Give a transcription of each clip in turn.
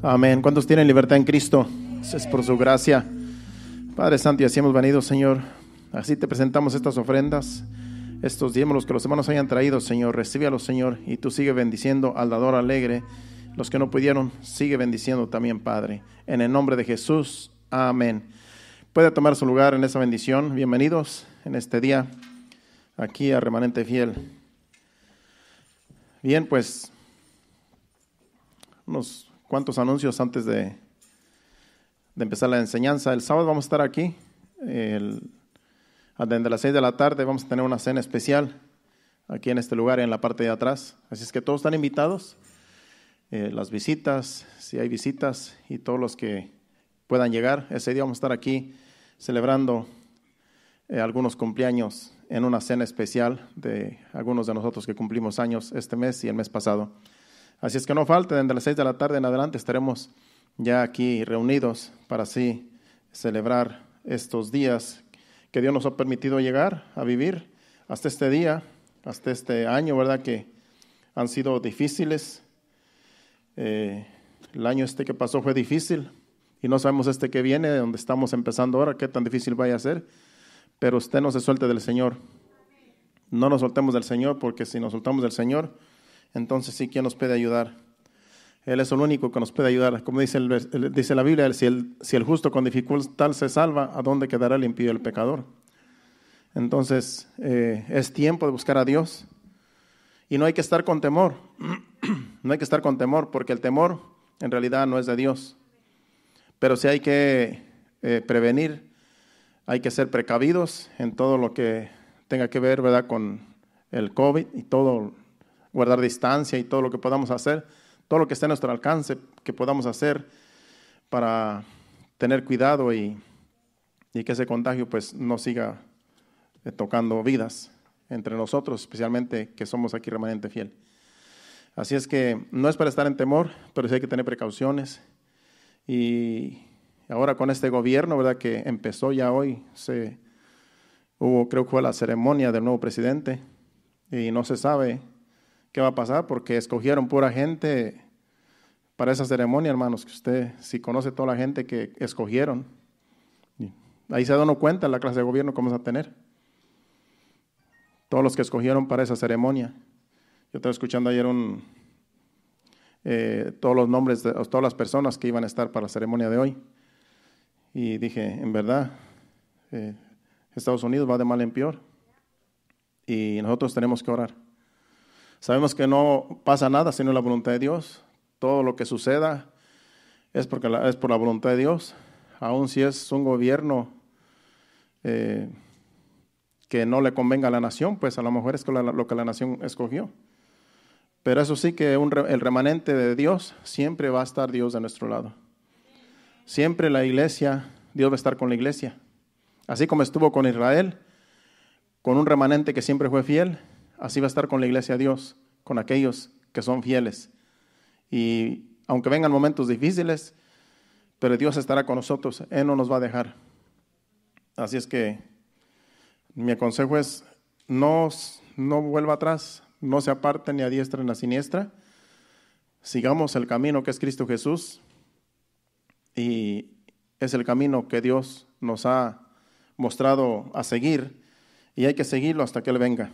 Amén. ¿Cuántos tienen libertad en Cristo? Eso es por su gracia. Padre Santo, y así hemos venido, Señor. Así te presentamos estas ofrendas, estos diezmos, los que los hermanos hayan traído, Señor. Recíbelos, Señor, y tú sigue bendiciendo al dador alegre. Los que no pudieron, sigue bendiciendo también, Padre. En el nombre de Jesús, amén. Puede tomar su lugar en esa bendición. Bienvenidos en este día aquí a Remanente Fiel. Bien, pues unos cuantos anuncios antes de empezar la enseñanza. El sábado vamos a estar aquí, desde las 6 de la tarde vamos a tener una cena especial aquí en este lugar, en la parte de atrás. Así es que todos están invitados, las visitas, si hay visitas, y todos los que puedan llegar. Ese día vamos a estar aquí celebrando algunos cumpleaños en una cena especial de algunos de nosotros que cumplimos años este mes y el mes pasado. Así es que no falte, desde las 6 de la tarde en adelante estaremos ya aquí reunidos para así celebrar estos días que Dios nos ha permitido llegar a vivir hasta este día, hasta este año, ¿verdad? Que han sido difíciles. El año que pasó fue difícil y no sabemos que viene, donde estamos empezando ahora, qué tan difícil vaya a ser. Pero usted no se suelte del Señor. No nos soltemos del Señor, porque si nos soltamos del Señor, entonces sí, ¿quién nos puede ayudar? Él es el único que nos puede ayudar. Como dice la Biblia, si el justo con dificultad se salva, ¿a dónde quedará el impío y el pecador? Entonces, es tiempo de buscar a Dios. Y no hay que estar con temor. No hay que estar con temor, porque el temor en realidad no es de Dios. Pero sí hay que prevenir, hay que ser precavidos en todo lo que tenga que ver, ¿verdad?, con el COVID y todo, guardar distancia y todo lo que podamos hacer, todo lo que esté a nuestro alcance que podamos hacer para tener cuidado y que ese contagio pues no siga tocando vidas entre nosotros, especialmente que somos aquí Remanente Fiel. Así es que no es para estar en temor, pero sí hay que tener precauciones. Y ahora con este gobierno, ¿verdad?, que empezó ya hoy, creo que fue la ceremonia del nuevo presidente, y no se sabe qué va a pasar porque escogieron pura gente para esa ceremonia, hermanos, que usted si conoce toda la gente que escogieron. Ahí se da uno cuenta la clase de gobierno que vamos a tener. Todos los que escogieron para esa ceremonia. Yo estaba escuchando ayer todos los nombres de todas las personas que iban a estar para la ceremonia de hoy. Y dije, en verdad, Estados Unidos va de mal en peor. Y nosotros tenemos que orar. Sabemos que no pasa nada sino la voluntad de Dios. Todo lo que suceda es por la voluntad de Dios. Aun si es un gobierno que no le convenga a la nación, pues a lo mejor es lo que la nación escogió. Pero eso sí que el remanente de Dios, siempre va a estar Dios de nuestro lado. Siempre la iglesia, Dios va a estar con la iglesia. Así como estuvo con Israel, con un remanente que siempre fue fiel, así va a estar con la iglesia de Dios, con aquellos que son fieles. Y aunque vengan momentos difíciles, pero Dios estará con nosotros, Él no nos va a dejar. Así es que mi consejo es, no vuelva atrás, no se aparte ni a diestra ni a siniestra. Sigamos el camino que es Cristo Jesús, y es el camino que Dios nos ha mostrado a seguir, y hay que seguirlo hasta que Él venga.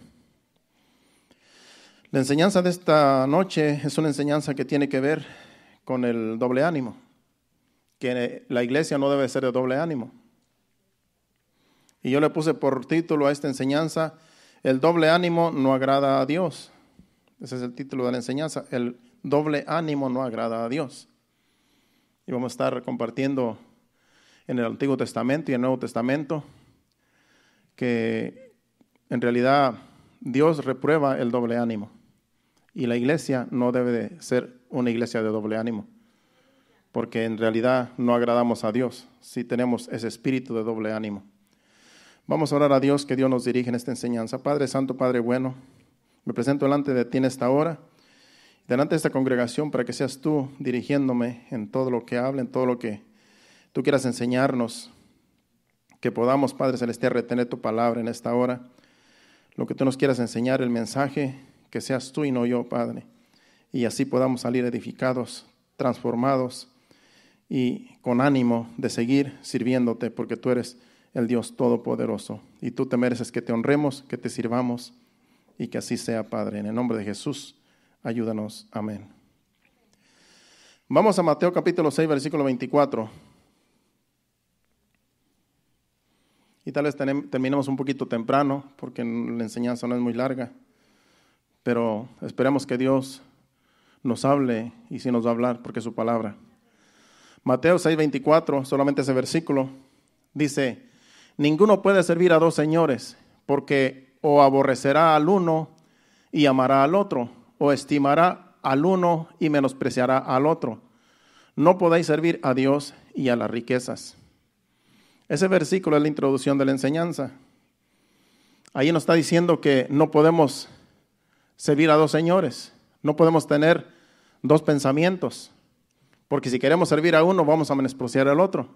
La enseñanza de esta noche es una enseñanza que tiene que ver con el doble ánimo, que la iglesia no debe ser de doble ánimo. Y yo le puse por título a esta enseñanza, el doble ánimo no agrada a Dios. Ese es el título de la enseñanza, el doble ánimo no agrada a Dios. Y vamos a estar compartiendo en el Antiguo Testamento y el Nuevo Testamento que en realidad Dios reprueba el doble ánimo. Y la iglesia no debe de ser una iglesia de doble ánimo, porque en realidad no agradamos a Dios si tenemos ese espíritu de doble ánimo. Vamos a orar a Dios, que Dios nos dirija en esta enseñanza. Padre Santo, Padre bueno, me presento delante de ti en esta hora, delante de esta congregación, para que seas tú dirigiéndome en todo lo que hable, en todo lo que tú quieras enseñarnos, que podamos, Padre Celestial, retener tu palabra en esta hora, lo que tú nos quieras enseñar, el mensaje, que seas tú y no yo, Padre, y así podamos salir edificados, transformados y con ánimo de seguir sirviéndote, porque tú eres el Dios Todopoderoso y tú te mereces que te honremos, que te sirvamos y que así sea, Padre. En el nombre de Jesús, ayúdanos. Amén. Vamos a Mateo capítulo 6, versículo 24. Y tal vez terminemos un poquito temprano, porque la enseñanza no es muy larga, pero esperemos que Dios nos hable, y sí nos va a hablar, porque es su palabra. Mateo 6, 24, solamente ese versículo, dice: ninguno puede servir a dos señores, porque o aborrecerá al uno y amará al otro, o estimará al uno y menospreciará al otro. No podéis servir a Dios y a las riquezas. Ese versículo es la introducción de la enseñanza. Ahí nos está diciendo que no podemos servir a dos señores, no podemos tener dos pensamientos, porque si queremos servir a uno vamos a menospreciar al otro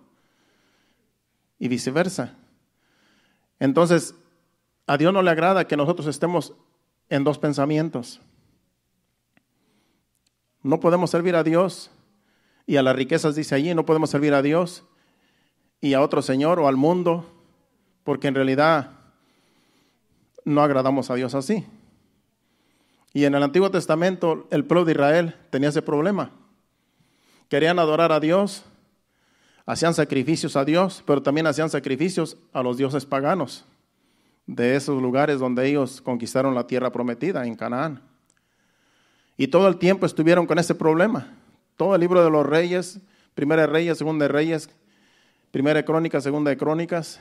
y viceversa. Entonces, a Dios no le agrada que nosotros estemos en dos pensamientos. No podemos servir a Dios y a las riquezas, dice allí, no podemos servir a Dios y a otro señor o al mundo, porque en realidad no agradamos a Dios así. Y en el Antiguo Testamento el pueblo de Israel tenía ese problema. Querían adorar a Dios, hacían sacrificios a Dios, pero también hacían sacrificios a los dioses paganos de esos lugares donde ellos conquistaron la tierra prometida en Canaán. Y todo el tiempo estuvieron con ese problema. Todo el libro de los reyes, Primera de Reyes, Segunda de Reyes, Primera de Crónicas, Segunda de Crónicas,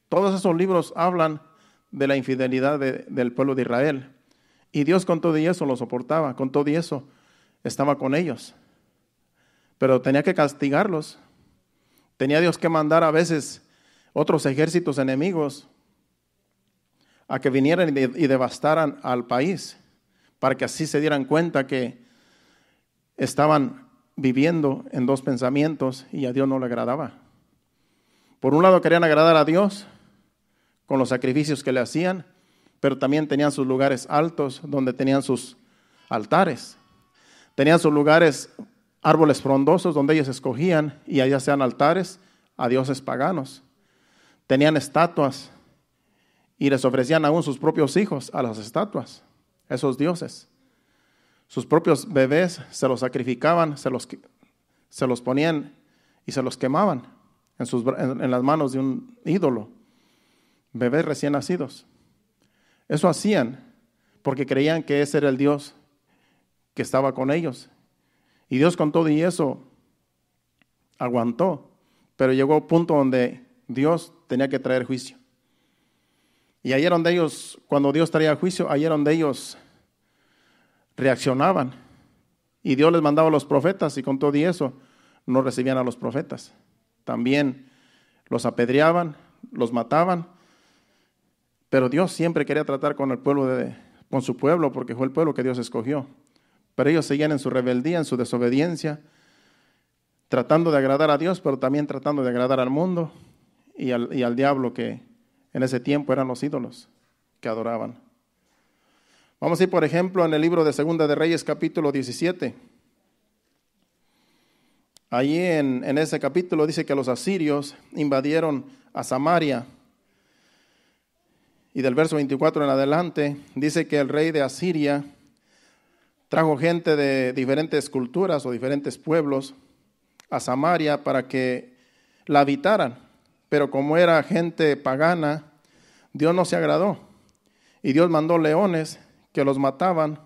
todos esos libros hablan de la infidelidad del pueblo de Israel. Y Dios con todo y eso lo soportaba, con todo y eso estaba con ellos. Pero tenía que castigarlos. Tenía Dios que mandar a veces otros ejércitos enemigos a que vinieran y devastaran al país, para que así se dieran cuenta que estaban viviendo en dos pensamientos y a Dios no le agradaba. Por un lado querían agradar a Dios con los sacrificios que le hacían, pero también tenían sus lugares altos donde tenían sus altares. Tenían sus lugares, árboles frondosos donde ellos escogían y allá sean altares a dioses paganos. Tenían estatuas y les ofrecían aún sus propios hijos a las estatuas, esos dioses. Sus propios bebés se los sacrificaban, se los ponían y se los quemaban en las manos de un ídolo. Bebés recién nacidos. Eso hacían porque creían que ese era el Dios que estaba con ellos. Y Dios con todo y eso aguantó, pero llegó a un punto donde Dios tenía que traer juicio. Y ahí era donde ellos, cuando Dios traía juicio, ahí era donde ellos reaccionaban. Y Dios les mandaba a los profetas y con todo y eso no recibían a los profetas. También los apedreaban, los mataban. Pero Dios siempre quería tratar con el pueblo, con su pueblo, porque fue el pueblo que Dios escogió. Pero ellos seguían en su rebeldía, en su desobediencia, tratando de agradar a Dios, pero también tratando de agradar al mundo y al diablo, que en ese tiempo eran los ídolos que adoraban. Vamos a ir, por ejemplo, en el libro de Segunda de Reyes, capítulo 17. Allí en ese capítulo dice que los asirios invadieron a Samaria. Y del verso 24 en adelante dice que el rey de Asiria trajo gente de diferentes culturas o diferentes pueblos a Samaria para que la habitaran. Pero como era gente pagana, Dios no se agradó. Y Dios mandó leones que los mataban.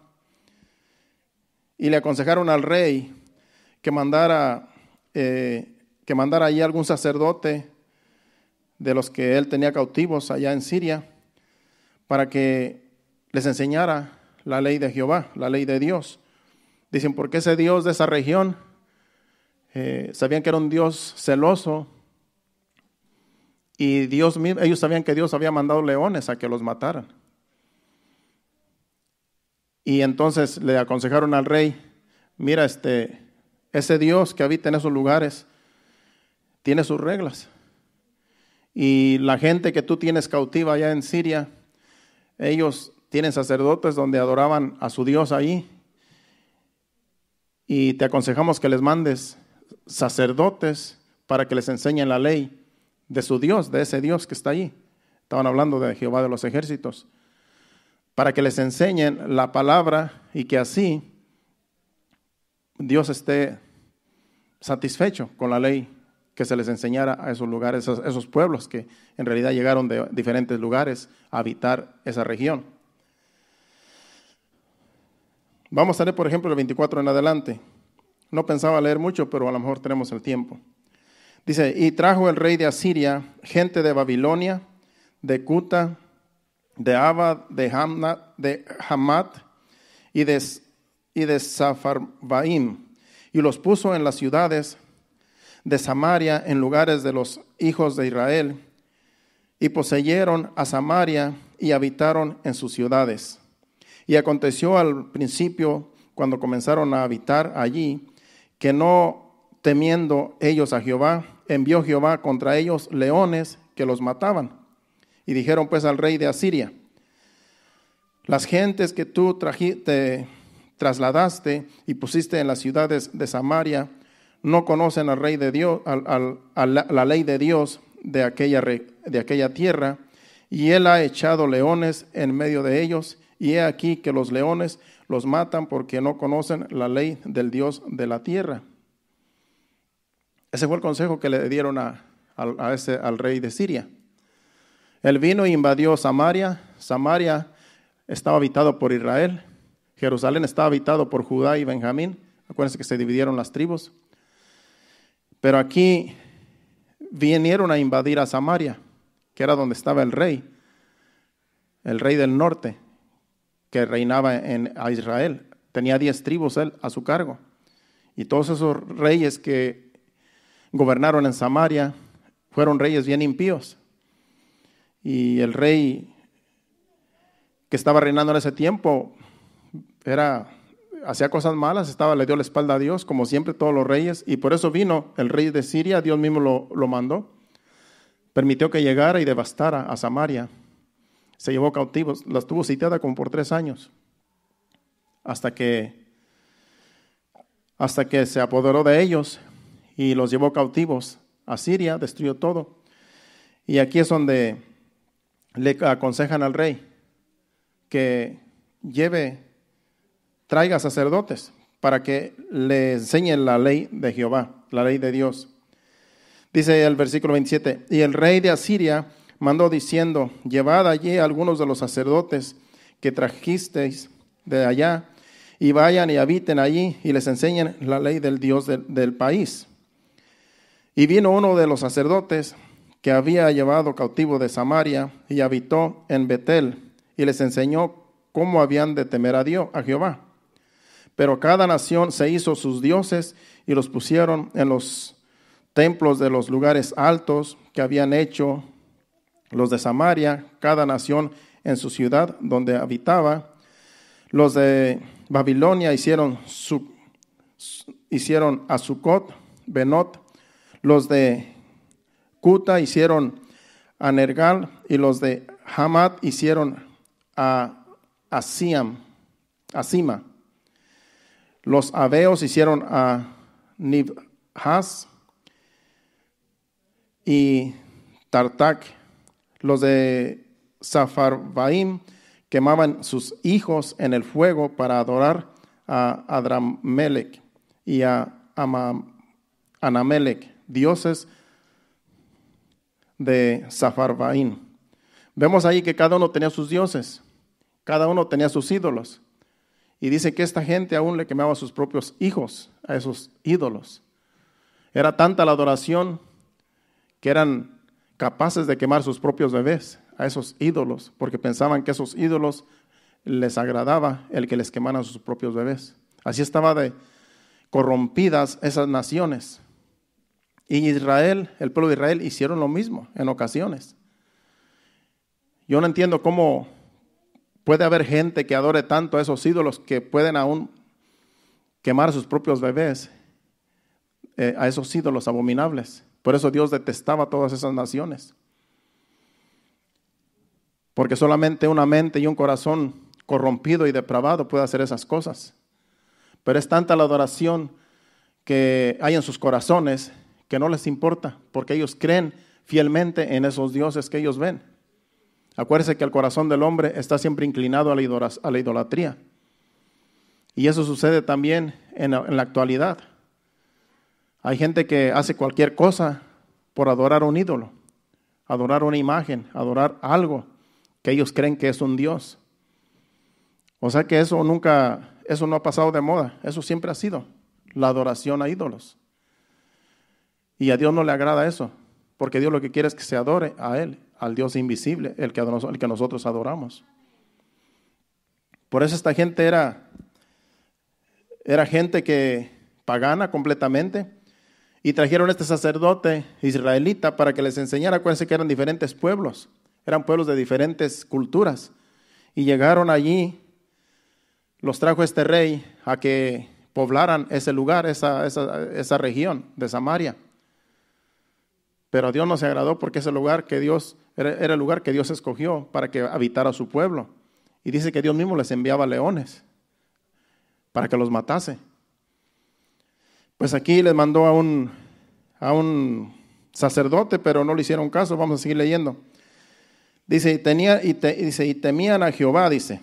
Y le aconsejaron al rey que mandara allí algún sacerdote de los que él tenía cautivos allá en Siria, para que les enseñara la ley de Jehová, la ley de Dios. Dicen, porque ese Dios de esa región, sabían que era un Dios celoso, y ellos sabían que Dios había mandado leones a que los mataran. Y entonces le aconsejaron al rey, mira, ese Dios que habita en esos lugares tiene sus reglas. Y la gente que tú tienes cautiva allá en Siria, ellos tienen sacerdotes donde adoraban a su Dios ahí. Y te aconsejamos que les mandes sacerdotes para que les enseñen la ley de su Dios, de ese Dios que está allí. Estaban hablando de Jehová de los ejércitos. Para que les enseñen la palabra y que así Dios esté satisfecho con la ley que se les enseñara a esos lugares, a esos pueblos que en realidad llegaron de diferentes lugares a habitar esa región. Vamos a leer, por ejemplo, el 24 en adelante. No pensaba leer mucho, pero a lo mejor tenemos el tiempo. Dice, y trajo el rey de Asiria gente de Babilonia, de Cuta, de Aba, de Hamat y de Safarvaim, y los puso en las ciudades de Samaria, en lugares de los hijos de Israel, y poseyeron a Samaria y habitaron en sus ciudades. Y aconteció al principio, cuando comenzaron a habitar allí, que no temiendo ellos a Jehová, envió Jehová contra ellos leones que los mataban. Y dijeron pues al rey de Asiria, las gentes que tú trasladaste y pusiste en las ciudades de Samaria, no conocen al rey de Dios, la ley de Dios de aquella tierra, y él ha echado leones en medio de ellos, y he aquí que los leones los matan porque no conocen la ley del Dios de la tierra. Ese fue el consejo que le dieron al rey de Siria. Él vino e invadió Samaria. Samaria estaba habitado por Israel. Jerusalén estaba habitado por Judá y Benjamín. Acuérdense que se dividieron las tribus. Pero aquí vinieron a invadir a Samaria, que era donde estaba el rey del norte, que reinaba a Israel. Tenía 10 tribus él a su cargo. Y todos esos reyes que gobernaron en Samaria fueron reyes bien impíos. Y el rey que estaba reinando en ese tiempo hacía cosas malas, le dio la espalda a Dios, como siempre todos los reyes, y por eso vino el rey de Siria. Dios mismo lo mandó, permitió que llegara y devastara a Samaria. Se llevó cautivos, las tuvo sitiada como por 3 años, hasta que se apoderó de ellos y los llevó cautivos a Siria, destruyó todo. Y aquí es donde le aconsejan al rey que traiga sacerdotes para que le enseñen la ley de Jehová, la ley de Dios. Dice el versículo 27, y el rey de Asiria mandó diciendo, llevad allí a algunos de los sacerdotes que trajisteis de allá, y vayan y habiten allí, y les enseñen la ley del Dios del país. Y vino uno de los sacerdotes que había llevado cautivo de Samaria, y habitó en Betel, y les enseñó cómo habían de temer a Dios, a Jehová. Pero cada nación se hizo sus dioses, y los pusieron en los templos de los lugares altos que habían hecho los de Samaria, cada nación en su ciudad donde habitaba. Los de Babilonia hicieron a Sucot, Benot. Los de Cuta hicieron a Nergal, y los de Hamat hicieron a Asima. Los aveos hicieron a Nibhaz y Tartak. Los de Safarvaim quemaban sus hijos en el fuego para adorar a Adramelech y a Anamelech, dioses de Safarvaim. Vemos ahí que cada uno tenía sus dioses, cada uno tenía sus ídolos. Y dice que esta gente aún le quemaba a sus propios hijos a esos ídolos. Era tanta la adoración que eran capaces de quemar sus propios bebés a esos ídolos, porque pensaban que esos ídolos les agradaba el que les quemaran sus propios bebés. Así estaba de corrompidas esas naciones. Y Israel, el pueblo de Israel, hicieron lo mismo en ocasiones. Yo no entiendo cómo puede haber gente que adore tanto a esos ídolos que pueden aún quemar a sus propios bebés a esos ídolos abominables. Por eso Dios detestaba a todas esas naciones. Porque solamente una mente y un corazón corrompido y depravado puede hacer esas cosas. Pero es tanta la adoración que hay en sus corazones que no les importa, porque ellos creen fielmente en esos dioses que ellos ven. Acuérdense que el corazón del hombre está siempre inclinado a la idolatría. Y eso sucede también en la actualidad. Hay gente que hace cualquier cosa por adorar a un ídolo, adorar una imagen, adorar algo que ellos creen que es un Dios. O sea que eso no ha pasado de moda, eso siempre ha sido la adoración a ídolos. Y a Dios no le agrada eso, porque Dios lo que quiere es que se adore a Él, al Dios invisible, el que nosotros adoramos. Por eso esta gente era gente que pagana completamente, y trajeron a este sacerdote israelita para que les enseñara. Acuérdense que eran diferentes pueblos, eran pueblos de diferentes culturas, y llegaron allí, los trajo este rey a que poblaran ese lugar, esa región de Samaria. Pero a Dios no se agradó, porque ese lugar que era el lugar que Dios escogió para que habitara su pueblo. Y dice que Dios mismo les enviaba leones para que los matase. Pues aquí les mandó a un sacerdote, pero no le hicieron caso. Vamos a seguir leyendo. Dice, y temían a Jehová, dice.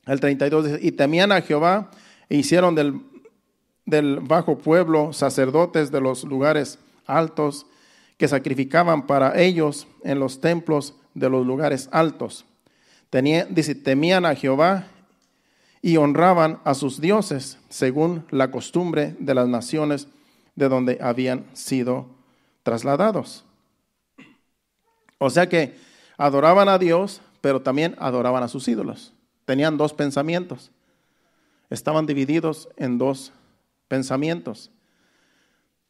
El 32 dice, y temían a Jehová, e hicieron del bajo pueblo sacerdotes de los lugares altos, que sacrificaban para ellos en los templos de los lugares altos. Dice, temían a Jehová y honraban a sus dioses, según la costumbre de las naciones de donde habían sido trasladados. O sea que adoraban a Dios, pero también adoraban a sus ídolos. Tenían dos pensamientos. Estaban divididos en dos pensamientos.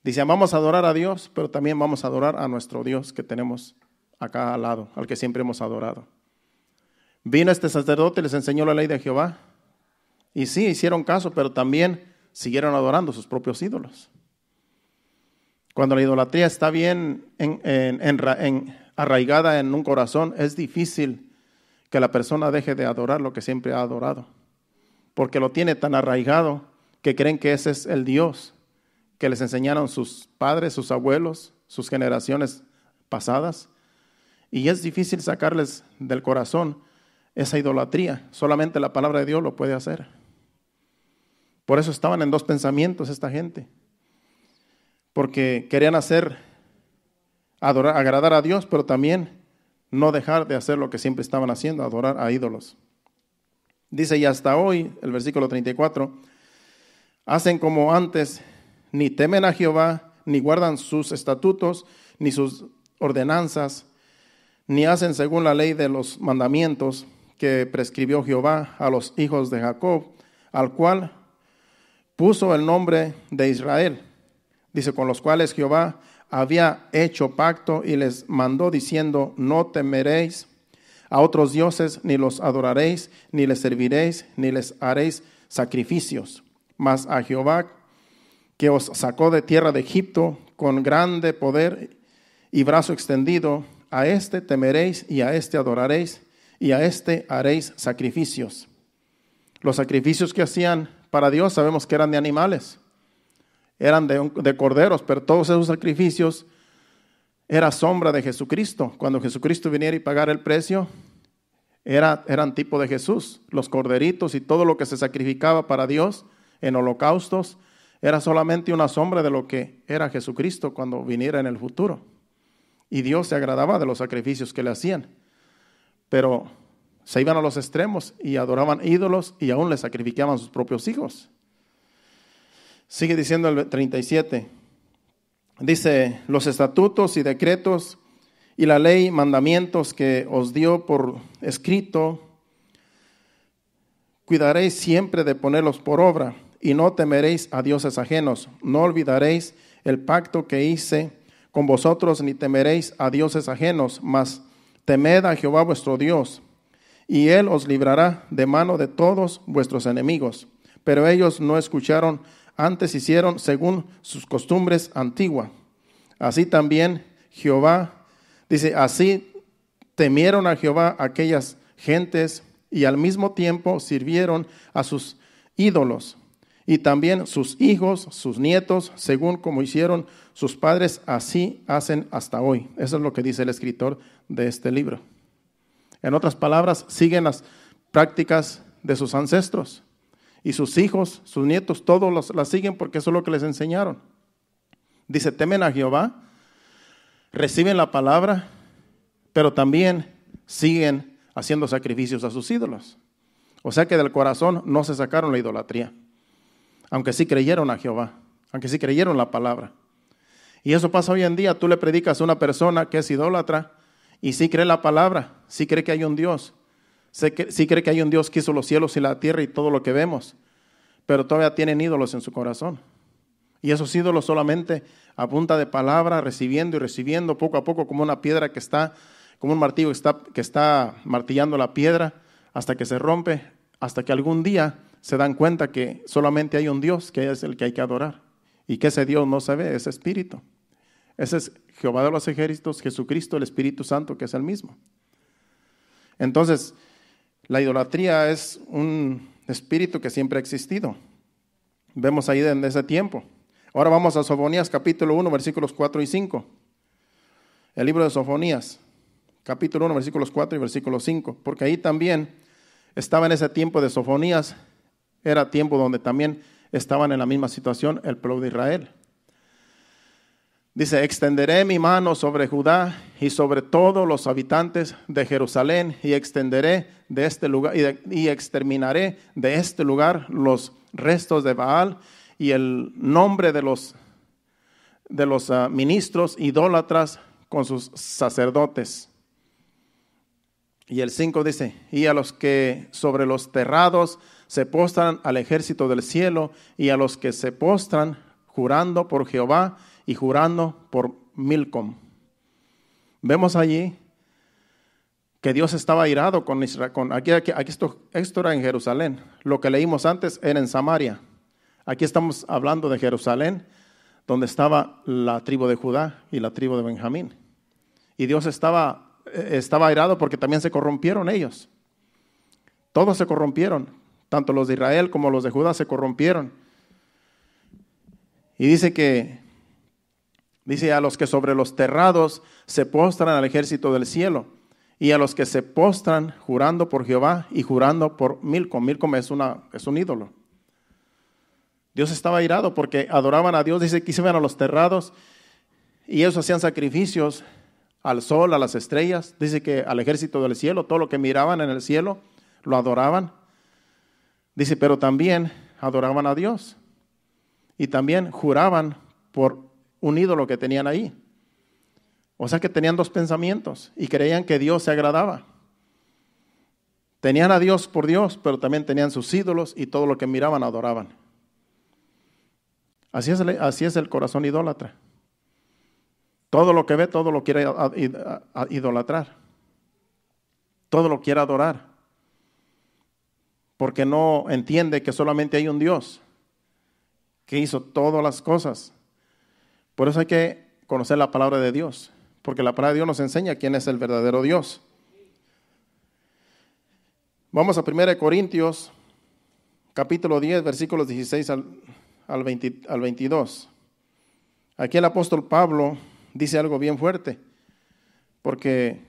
Dice, vamos a adorar a Dios, pero también vamos a adorar a nuestro Dios que tenemos acá al lado, al que siempre hemos adorado. Vino este sacerdote y les enseñó la ley de Jehová. Y sí, hicieron caso, pero también siguieron adorando sus propios ídolos. Cuando la idolatría está bien arraigada en un corazón, es difícil que la persona deje de adorar lo que siempre ha adorado. Porque lo tiene tan arraigado que creen que ese es el Dios que les enseñaron sus padres, sus abuelos, sus generaciones pasadas. Y es difícil sacarles del corazón esa idolatría. Solamente la palabra de Dios lo puede hacer. Por eso estaban en dos pensamientos esta gente. Porque querían agradar a Dios, pero también no dejar de hacer lo que siempre estaban haciendo, adorar a ídolos. Dice, y hasta hoy, el versículo 34, hacen como antes, ni temen a Jehová, ni guardan sus estatutos, ni sus ordenanzas, ni hacen según la ley de los mandamientos que prescribió Jehová a los hijos de Jacob, al cual puso el nombre de Israel. Dice, con los cuales Jehová había hecho pacto y les mandó diciendo, no temeréis a otros dioses, ni los adoraréis, ni les serviréis, ni les haréis sacrificios. Mas a Jehová, que os sacó de tierra de Egipto con grande poder y brazo extendido, a este temeréis y a este adoraréis y a este haréis sacrificios. Los sacrificios que hacían para Dios sabemos que eran de animales, eran de corderos, pero todos esos sacrificios era sombra de Jesucristo. Cuando Jesucristo viniera y pagara el precio, eran tipo de Jesús. Los corderitos y todo lo que se sacrificaba para Dios en holocaustos era solamente una sombra de lo que era Jesucristo cuando viniera en el futuro. Y Dios se agradaba de los sacrificios que le hacían. Pero se iban a los extremos y adoraban ídolos y aún le sacrificaban sus propios hijos. Sigue diciendo el 37. Dice, los estatutos y decretos y la ley, mandamientos que os dio por escrito, cuidaréis siempre de ponerlos por obra, y no temeréis a dioses ajenos. No olvidaréis el pacto que hice con vosotros, ni temeréis a dioses ajenos, mas temed a Jehová vuestro Dios, y Él os librará de mano de todos vuestros enemigos. Pero ellos no escucharon, antes hicieron según sus costumbres antiguas. Así también Jehová, dice, así temieron a Jehová aquellas gentes y al mismo tiempo sirvieron a sus ídolos y también sus hijos, sus nietos, según como hicieron sus padres, así hacen hasta hoy. Eso es lo que dice el escritor de este libro. En otras palabras, siguen las prácticas de sus ancestros. Y sus hijos, sus nietos, todos las siguen porque eso es lo que les enseñaron. Dice, temen a Jehová, reciben la palabra, pero también siguen haciendo sacrificios a sus ídolos. O sea que del corazón no se sacaron la idolatría, aunque sí creyeron a Jehová, aunque sí creyeron la palabra. Y eso pasa hoy en día. Tú le predicas a una persona que es idólatra y sí cree la palabra, sí cree que hay un Dios, sí cree que hay un Dios que hizo los cielos y la tierra y todo lo que vemos, pero todavía tienen ídolos en su corazón. Y esos ídolos solamente a punta de palabra, recibiendo y recibiendo poco a poco, como una piedra que está, como un martillo que está martillando la piedra hasta que se rompe, hasta que algún día se dan cuenta que solamente hay un Dios que es el que hay que adorar. Y que ese Dios no se ve, es espíritu. Ese es Jehová de los ejércitos, Jesucristo, el Espíritu Santo, que es el mismo. Entonces, la idolatría es un espíritu que siempre ha existido. Vemos ahí desde ese tiempo. Ahora vamos a Sofonías capítulo 1, versículos 4 y 5. El libro de Sofonías, capítulo 1, versículos 4 y versículo 5. Porque ahí también estaba en ese tiempo de Sofonías, era tiempo donde también estaban en la misma situación el pueblo de Israel. Dice, extenderé mi mano sobre Judá y sobre todos los habitantes de Jerusalén y extenderé de este lugar y exterminaré de este lugar los restos de Baal y el nombre de los ministros idólatras con sus sacerdotes. Y el 5 dice, y a los que sobre los terrados se postran al ejército del cielo y a los que se postran jurando por Jehová y jurando por Milcom. Vemos allí que Dios estaba airado con Israel. Esto era en Jerusalén. Lo que leímos antes era en Samaria. Aquí estamos hablando de Jerusalén, donde estaba la tribu de Judá y la tribu de Benjamín. Y Dios estaba airado porque también se corrompieron ellos. Todos se corrompieron. Tanto los de Israel como los de Judá se corrompieron. Y dice a los que sobre los terrados se postran al ejército del cielo, y a los que se postran jurando por Jehová y jurando por Milcom. Milcom es un ídolo. Dios estaba airado porque adoraban a Dios. Dice que se iban a los terrados y ellos hacían sacrificios al sol, a las estrellas. Dice que al ejército del cielo, todo lo que miraban en el cielo, lo adoraban. Dice, pero también adoraban a Dios. Y también juraban por un ídolo que tenían ahí. O sea que tenían dos pensamientos y creían que Dios se agradaba. Tenían a Dios por Dios, pero también tenían sus ídolos y todo lo que miraban adoraban. Así es el corazón idólatra. Todo lo que ve, todo lo quiere idolatrar. Todo lo quiere adorar. Porque no entiende que solamente hay un Dios que hizo todas las cosas. Por eso hay que conocer la palabra de Dios, porque la palabra de Dios nos enseña quién es el verdadero Dios. Vamos a 1 Corintios, capítulo 10, versículos 16 al 22. Aquí el apóstol Pablo dice algo bien fuerte, porque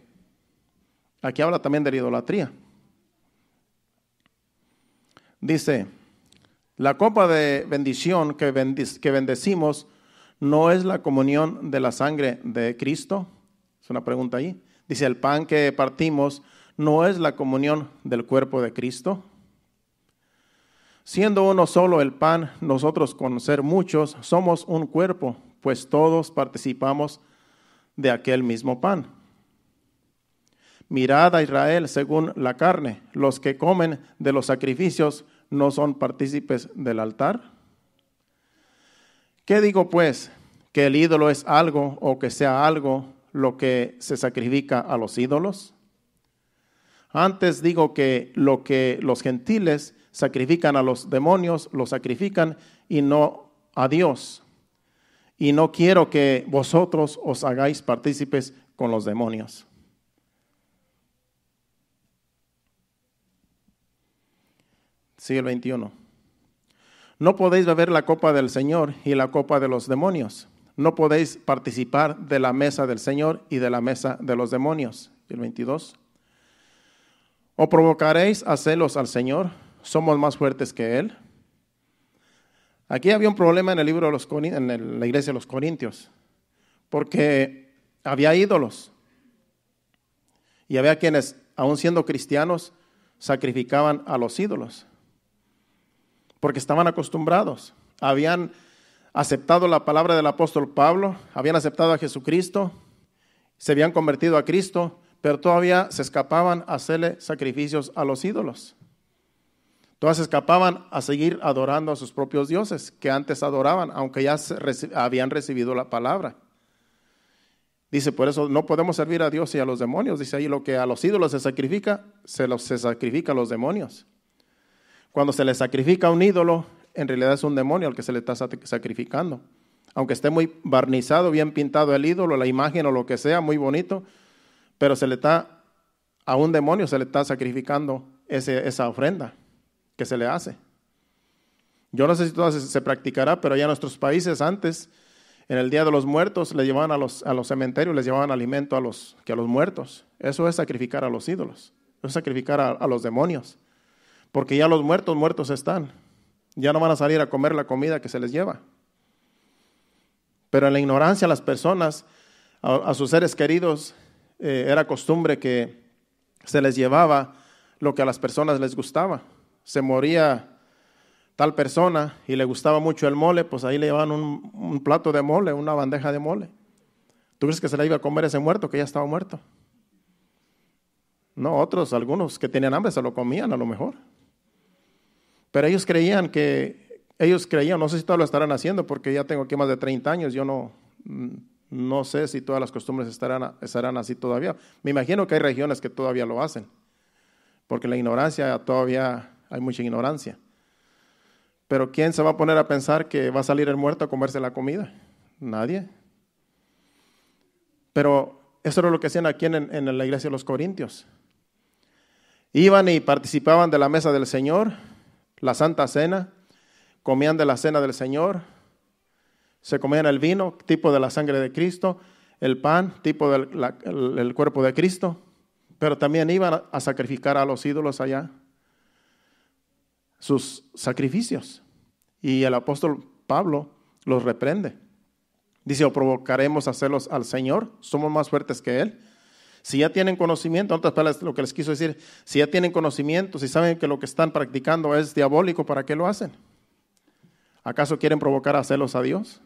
aquí habla también de la idolatría. Dice, la copa de bendición que bendecimos no es la comunión de la sangre de Cristo. Es una pregunta ahí. Dice, el pan que partimos no es la comunión del cuerpo de Cristo. Siendo uno solo el pan, nosotros con ser muchos somos un cuerpo, pues todos participamos de aquel mismo pan. Mirad a Israel según la carne, los que comen de los sacrificios no son partícipes del altar. ¿Qué digo pues? ¿Que el ídolo es algo o que sea algo lo que se sacrifica a los ídolos? Antes digo que lo que los gentiles sacrifican a los demonios, lo sacrifican y no a Dios. Y no quiero que vosotros os hagáis partícipes con los demonios. Sigue el 21. No podéis beber la copa del Señor y la copa de los demonios. No podéis participar de la mesa del Señor y de la mesa de los demonios. Y el 22. ¿O provocaréis a celos al Señor? ¿Somos más fuertes que Él? Aquí había un problema en el libro de los en la iglesia de los Corintios, porque había ídolos. Y había quienes, aun siendo cristianos, sacrificaban a los ídolos, porque estaban acostumbrados. Habían aceptado la palabra del apóstol Pablo, habían aceptado a Jesucristo, se habían convertido a Cristo, pero todavía se escapaban a hacerle sacrificios a los ídolos. Todavía se escapaban a seguir adorando a sus propios dioses, que antes adoraban, aunque ya habían recibido la palabra. Dice, por eso no podemos servir a Dios y a los demonios. Dice ahí, lo que a los ídolos se sacrifica, se sacrifica a los demonios. Cuando se le sacrifica a un ídolo, en realidad es un demonio al que se le está sacrificando. Aunque esté muy barnizado, bien pintado el ídolo, la imagen o lo que sea, muy bonito, pero a un demonio se le está sacrificando esa ofrenda que se le hace. Yo no sé si todavía se practicará, pero ya en nuestros países antes, en el Día de los Muertos, le llevaban a los cementerios, les llevaban alimento a los muertos. Eso es sacrificar a los ídolos, eso es sacrificar a los demonios, porque ya los muertos están, ya no van a salir a comer la comida que se les lleva. Pero en la ignorancia las personas, a sus seres queridos, era costumbre que se les llevaba lo que a las personas les gustaba. Se moría tal persona y le gustaba mucho el mole, pues ahí le llevaban un plato de mole, una bandeja de mole. ¿Tú crees que se le iba a comer ese muerto que ya estaba muerto? No, algunos que tenían hambre se lo comían a lo mejor. Pero ellos creían, no sé si todavía lo estarán haciendo, porque ya tengo aquí más de 30 años, yo no sé si todas las costumbres estarán así todavía. Me imagino que hay regiones que todavía lo hacen, porque la ignorancia todavía hay mucha ignorancia. Pero ¿quién se va a poner a pensar que va a salir el muerto a comerse la comida? Nadie. Pero eso era lo que hacían aquí en la iglesia de los Corintios. Iban y participaban de la mesa del Señor, la Santa Cena, comían de la cena del Señor, se comían el vino, tipo de la sangre de Cristo, el pan, tipo del cuerpo de Cristo, pero también iban a sacrificar a los ídolos allá sus sacrificios. Y el apóstol Pablo los reprende. Dice, ¿o provocaremos a celos al Señor? ¿Somos más fuertes que Él? Si ya tienen conocimiento, en otras palabras, lo que les quiso decir, si ya tienen conocimiento, si saben que lo que están practicando es diabólico, ¿para qué lo hacen? ¿Acaso quieren provocar a celos a Dios?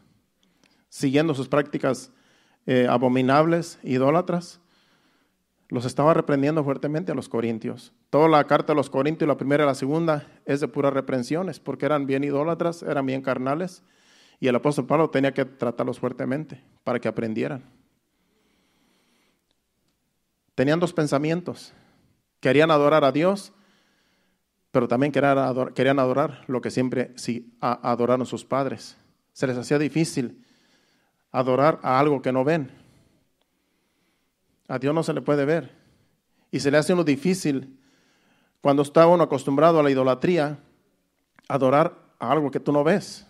Siguiendo sus prácticas abominables, idólatras. Los estaba reprendiendo fuertemente a los corintios. Toda la carta de los corintios, la primera y la segunda, es de puras reprensiones, porque eran bien idólatras, eran bien carnales, y el apóstol Pablo tenía que tratarlos fuertemente para que aprendieran. Tenían dos pensamientos: querían adorar a Dios, pero también querían adorar lo que siempre adoraron sus padres. Se les hacía difícil adorar a algo que no ven. A Dios no se le puede ver. Y se le hace uno difícil, cuando está uno acostumbrado a la idolatría, adorar a algo que tú no ves.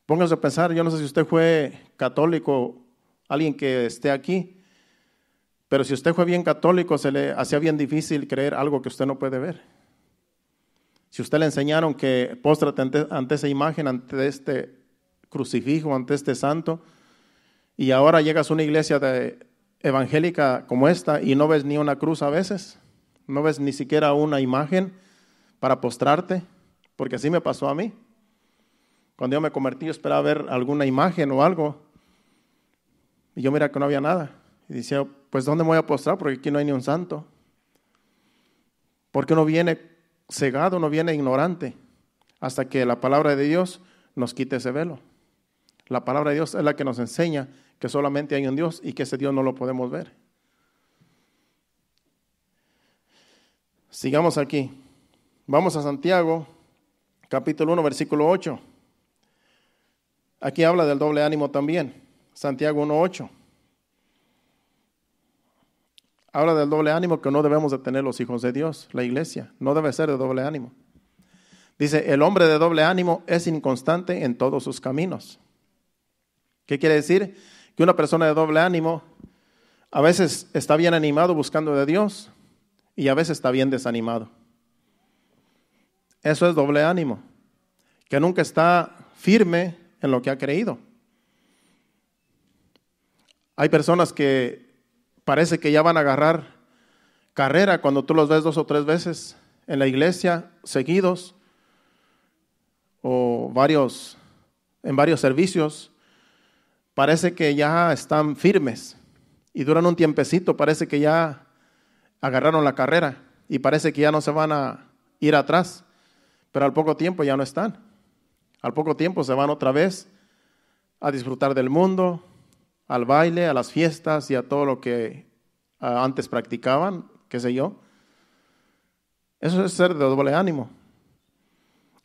Pónganse a pensar, yo no sé si usted fue católico, alguien que esté aquí, pero si usted fue bien católico, se le hacía bien difícil creer algo que usted no puede ver. Si usted le enseñaron que póstrate ante esa imagen, ante este crucifijo, ante este santo, y ahora llegas a una iglesia evangélica como esta y no ves ni una cruz a veces, no ves ni siquiera una imagen para postrarte, porque así me pasó a mí. Cuando yo me convertí, yo esperaba ver alguna imagen o algo, y yo miraba que no había nada. Y decía, pues ¿dónde me voy a postrar? Porque aquí no hay ni un santo. Porque uno viene cegado, uno viene ignorante, hasta que la palabra de Dios nos quite ese velo. La palabra de Dios es la que nos enseña que solamente hay un Dios y que ese Dios no lo podemos ver. Sigamos aquí. Vamos a Santiago, capítulo 1, versículo 8. Aquí habla del doble ánimo también. Santiago 1:8. Habla del doble ánimo que no debemos de tener los hijos de Dios, la iglesia. No debe ser de doble ánimo. Dice, el hombre de doble ánimo es inconstante en todos sus caminos. ¿Qué quiere decir? Que una persona de doble ánimo a veces está bien animado buscando de Dios y a veces está bien desanimado. Eso es doble ánimo, que nunca está firme en lo que ha creído. Hay personas que parece que ya van a agarrar carrera cuando tú los ves 2 o 3 veces en la iglesia seguidos o en varios servicios. Parece que ya están firmes y duran un tiempecito, parece que ya agarraron la carrera y parece que ya no se van a ir atrás, pero al poco tiempo ya no están. Al poco tiempo se van otra vez a disfrutar del mundo, al baile, a las fiestas y a todo lo que antes practicaban, qué sé yo. Eso es ser de doble ánimo.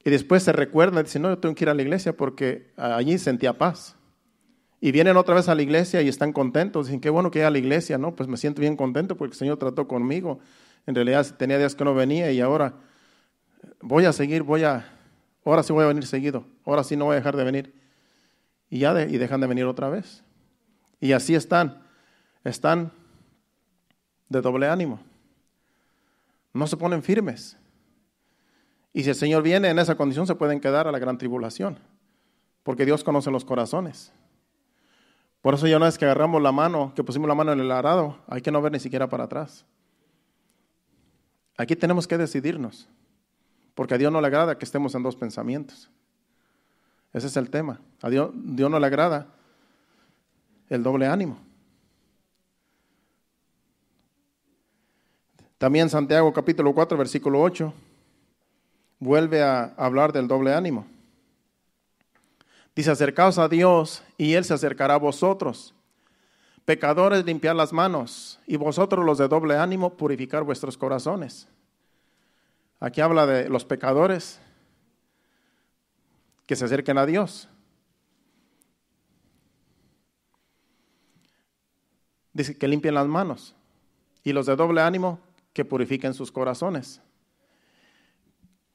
Y después se recuerdan y dicen, no, yo tengo que ir a la iglesia porque allí sentía paz. Y vienen otra vez a la iglesia y están contentos. Dicen, qué bueno que ir a la iglesia, ¿no? Pues me siento bien contento porque el Señor trató conmigo. En realidad tenía días que no venía y ahora voy a seguir, ahora sí voy a venir seguido. Ahora sí no voy a dejar de venir. Y dejan de venir otra vez. Y así están de doble ánimo. No se ponen firmes. Y si el Señor viene en esa condición, se pueden quedar a la gran tribulación. Porque Dios conoce los corazones. Por eso ya una vez que agarramos la mano, que pusimos la mano en el arado, hay que no ver ni siquiera para atrás. Aquí tenemos que decidirnos. Porque a Dios no le agrada que estemos en 2 pensamientos. Ese es el tema. A Dios no le agrada el doble ánimo. También Santiago capítulo 4, versículo 8, vuelve a hablar del doble ánimo. Dice, acercaos a Dios y Él se acercará a vosotros. Pecadores, limpiad las manos, y vosotros los de doble ánimo, purificar vuestros corazones. Aquí habla de los pecadores que se acerquen a Dios. Dice que limpien las manos. Y los de doble ánimo, que purifiquen sus corazones.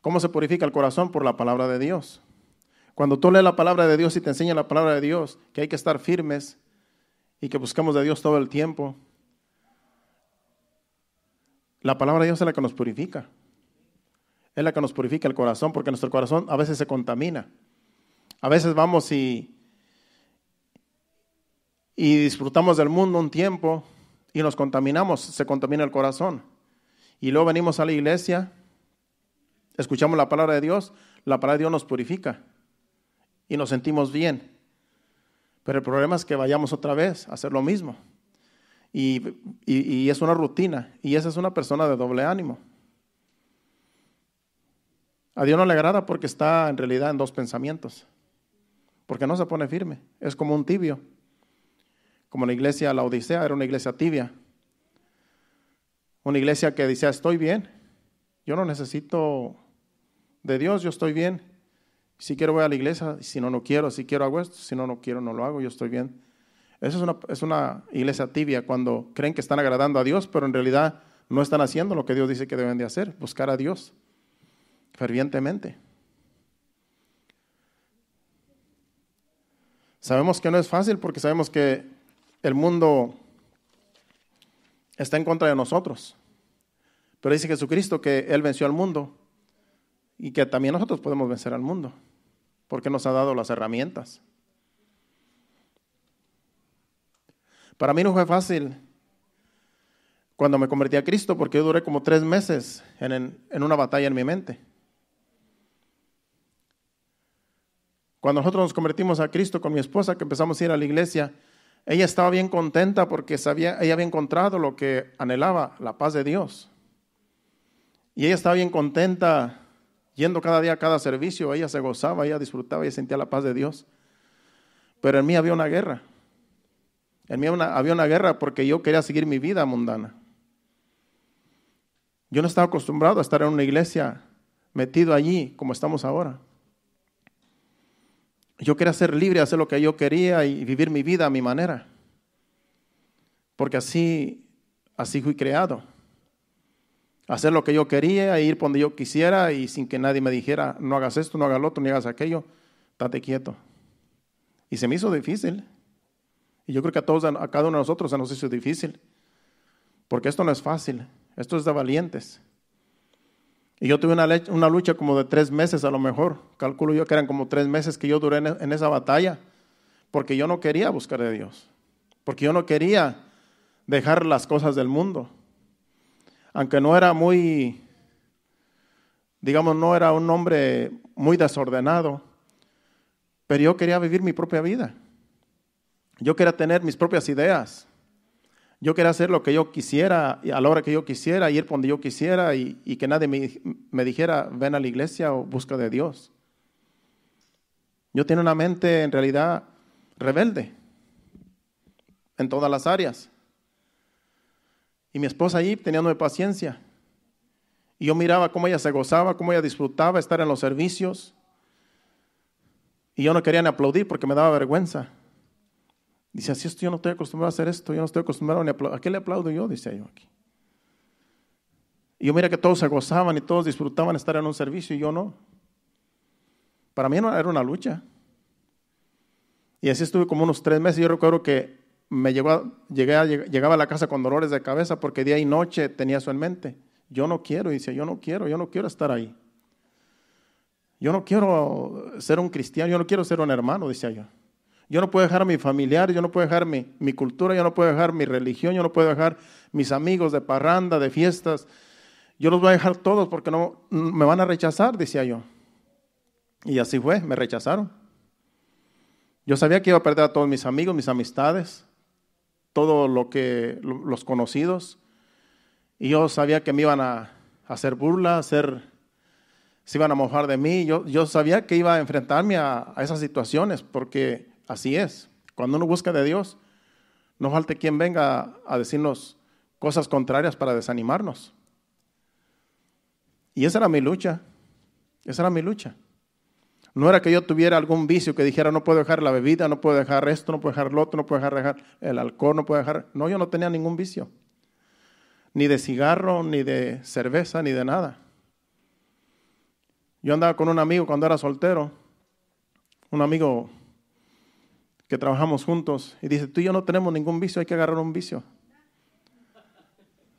¿Cómo se purifica el corazón? Por la palabra de Dios. Cuando tú lees la palabra de Dios y te enseña la palabra de Dios, que hay que estar firmes y que buscamos de Dios todo el tiempo, la palabra de Dios es la que nos purifica. Es la que nos purifica el corazón, porque nuestro corazón a veces se contamina. A veces vamos y disfrutamos del mundo un tiempo y nos contaminamos, se contamina el corazón. Y luego venimos a la iglesia, escuchamos la palabra de Dios, la palabra de Dios nos purifica y nos sentimos bien. Pero el problema es que vayamos otra vez a hacer lo mismo. Y es una rutina, y esa es una persona de doble ánimo. A Dios no le agrada porque está en realidad en 2 pensamientos, porque no se pone firme, es como un tibio. Como la iglesia, la Odisea, era una iglesia tibia. Una iglesia que decía, estoy bien, yo no necesito de Dios, yo estoy bien. Si quiero voy a la iglesia, si no, no quiero. Si quiero hago esto, si no, no quiero, no lo hago, yo estoy bien. Eso es una iglesia tibia, cuando creen que están agradando a Dios, pero en realidad no están haciendo lo que Dios dice que deben de hacer, buscar a Dios fervientemente. Sabemos que no es fácil porque sabemos que el mundo está en contra de nosotros. Pero dice Jesucristo que Él venció al mundo y que también nosotros podemos vencer al mundo porque nos ha dado las herramientas. Para mí no fue fácil cuando me convertí a Cristo porque yo duré como 3 meses en una batalla en mi mente. Cuando nosotros nos convertimos a Cristo con mi esposa, que empezamos a ir a la iglesia, ella estaba bien contenta porque ella había encontrado lo que anhelaba, la paz de Dios. Y ella estaba bien contenta yendo cada día a cada servicio. Ella se gozaba, ella disfrutaba, ella sentía la paz de Dios. Pero en mí había una guerra. En mí había una guerra porque yo quería seguir mi vida mundana. Yo no estaba acostumbrado a estar en una iglesia metido allí como estamos ahora. Yo quería ser libre, hacer lo que yo quería y vivir mi vida a mi manera. Porque así fui creado. hacer lo que yo quería, ir por donde yo quisiera y sin que nadie me dijera, no hagas esto, no hagas lo otro, ni hagas aquello, estate quieto. Y se me hizo difícil. Y yo creo que a cada uno de nosotros se nos hizo difícil. Porque esto no es fácil, esto es de valientes. Y yo tuve una lucha como de 3 meses a lo mejor. Calculo yo que eran como 3 meses que yo duré en esa batalla. Porque yo no quería buscar de Dios. Porque yo no quería dejar las cosas del mundo. Aunque no era muy, digamos, no era un hombre muy desordenado. Pero yo quería vivir mi propia vida. Yo quería tener mis propias ideas. Yo quería hacer lo que yo quisiera, a la hora que yo quisiera, ir por donde yo quisiera y que nadie me dijera, ven a la iglesia o busca de Dios. Yo tenía una mente en realidad rebelde en todas las áreas. Y mi esposa allí teniéndome paciencia. Y yo miraba cómo ella se gozaba, cómo ella disfrutaba estar en los servicios. Y yo no quería ni aplaudir porque me daba vergüenza. Dice, así yo no estoy acostumbrado a hacer esto, yo no estoy acostumbrado ni a aplaudir. ¿A qué le aplaudo yo? Dice yo aquí. Y yo mira que todos se gozaban y todos disfrutaban estar en un servicio y yo no. Para mí no era una lucha. Y así estuve como unos 3 meses. Yo recuerdo que llegaba a la casa con dolores de cabeza porque día y noche tenía eso en mente. Yo no quiero, dice, yo no quiero estar ahí. Yo no quiero ser un cristiano, yo no quiero ser un hermano, decía yo. Yo no puedo dejar a mi familiar, yo no puedo dejar mi cultura, yo no puedo dejar mi religión, yo no puedo dejar mis amigos de parranda, de fiestas. Yo los voy a dejar todos porque no me van a rechazar, decía yo. Y así fue, me rechazaron. Yo sabía que iba a perder a todos mis amigos, mis amistades, todo los conocidos. Y yo sabía que me iban a hacer burla, se iban a mojar de mí. Yo sabía que iba a enfrentarme a esas situaciones porque así es. Cuando uno busca de Dios, no falta quien venga a decirnos cosas contrarias para desanimarnos. Y esa era mi lucha. Esa era mi lucha. No era que yo tuviera algún vicio que dijera no puedo dejar la bebida, no puedo dejar esto, no puedo dejar lo otro, no puedo dejar el alcohol, no puedo dejar... No, yo no tenía ningún vicio. Ni de cigarro, ni de cerveza, ni de nada. Yo andaba con un amigo cuando era soltero, un amigo que trabajamos juntos, y dice, tú y yo no tenemos ningún vicio, hay que agarrar un vicio.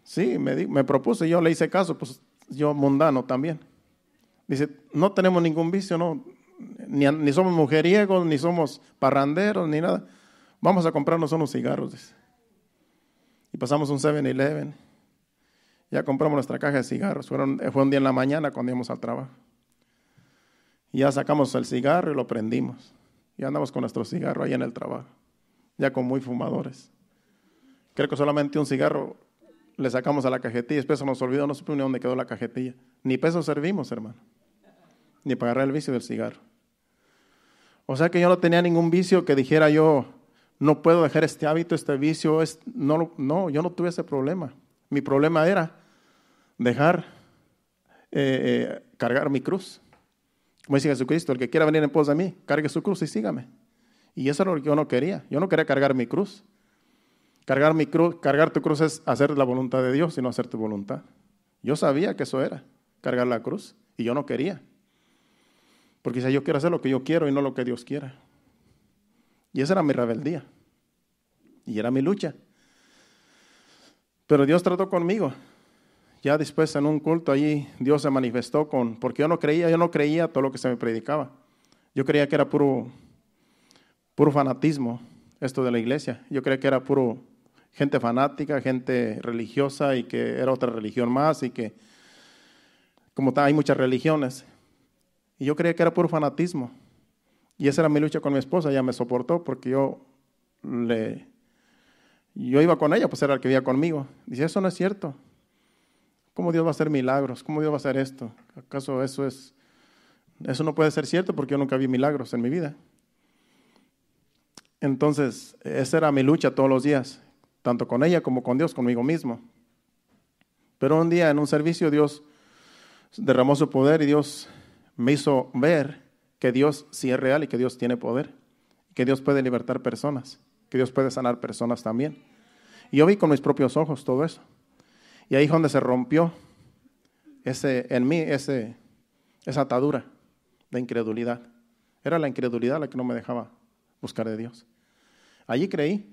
Sí, me propuse, yo le hice caso, pues yo mundano también. Dice, no tenemos ningún vicio, no, ni somos mujeriegos, ni somos parranderos, ni nada. Vamos a comprarnos unos cigarros, dice. Y pasamos un 7-Eleven. Ya compramos nuestra caja de cigarros. Fue un día en la mañana cuando íbamos al trabajo. Y ya sacamos el cigarro y lo prendimos. Y andamos con nuestro cigarro ahí en el trabajo. Ya con muy fumadores. Creo que solamente un cigarro le sacamos a la cajetilla. Después se nos olvidó, no supe ni dónde quedó la cajetilla. Ni peso servimos, hermano. Ni para agarrar el vicio del cigarro. O sea que yo no tenía ningún vicio que dijera yo, no puedo dejar este hábito, este vicio. No, yo no tuve ese problema. Mi problema era dejar cargar mi cruz. Como dice Jesucristo, el que quiera venir en pos de mí, cargue su cruz y sígame. Y eso es lo que yo no quería. Yo no quería cargar mi cruz. Cargar tu cruz es hacer la voluntad de Dios y no hacer tu voluntad. Yo sabía que eso era, cargar la cruz, y yo no quería. Porque decía, yo quiero hacer lo que yo quiero y no lo que Dios quiera. Y esa era mi rebeldía. Y era mi lucha. Pero Dios trató conmigo. Ya después en un culto allí Dios se manifestó porque yo no creía todo lo que se me predicaba. Yo creía que era puro fanatismo esto de la iglesia. Yo creía que era puro gente fanática, gente religiosa y que era otra religión más y que como hay muchas religiones. Y yo creía que era puro fanatismo. Y esa era mi lucha con mi esposa. Ella me soportó porque yo iba con ella, pues era el que vivía conmigo. Dice, eso no es cierto. ¿Cómo Dios va a hacer milagros? ¿Cómo Dios va a hacer esto? ¿Acaso eso no puede ser cierto? Porque yo nunca vi milagros en mi vida. Entonces, esa era mi lucha todos los días, tanto con ella como con Dios, conmigo mismo. Pero un día en un servicio Dios derramó su poder y Dios me hizo ver que Dios sí es real y que Dios tiene poder, que Dios puede libertar personas, que Dios puede sanar personas también. Y yo vi con mis propios ojos todo eso. Y ahí es donde se rompió en mí esa atadura de incredulidad. Era la incredulidad la que no me dejaba buscar de Dios. Allí creí,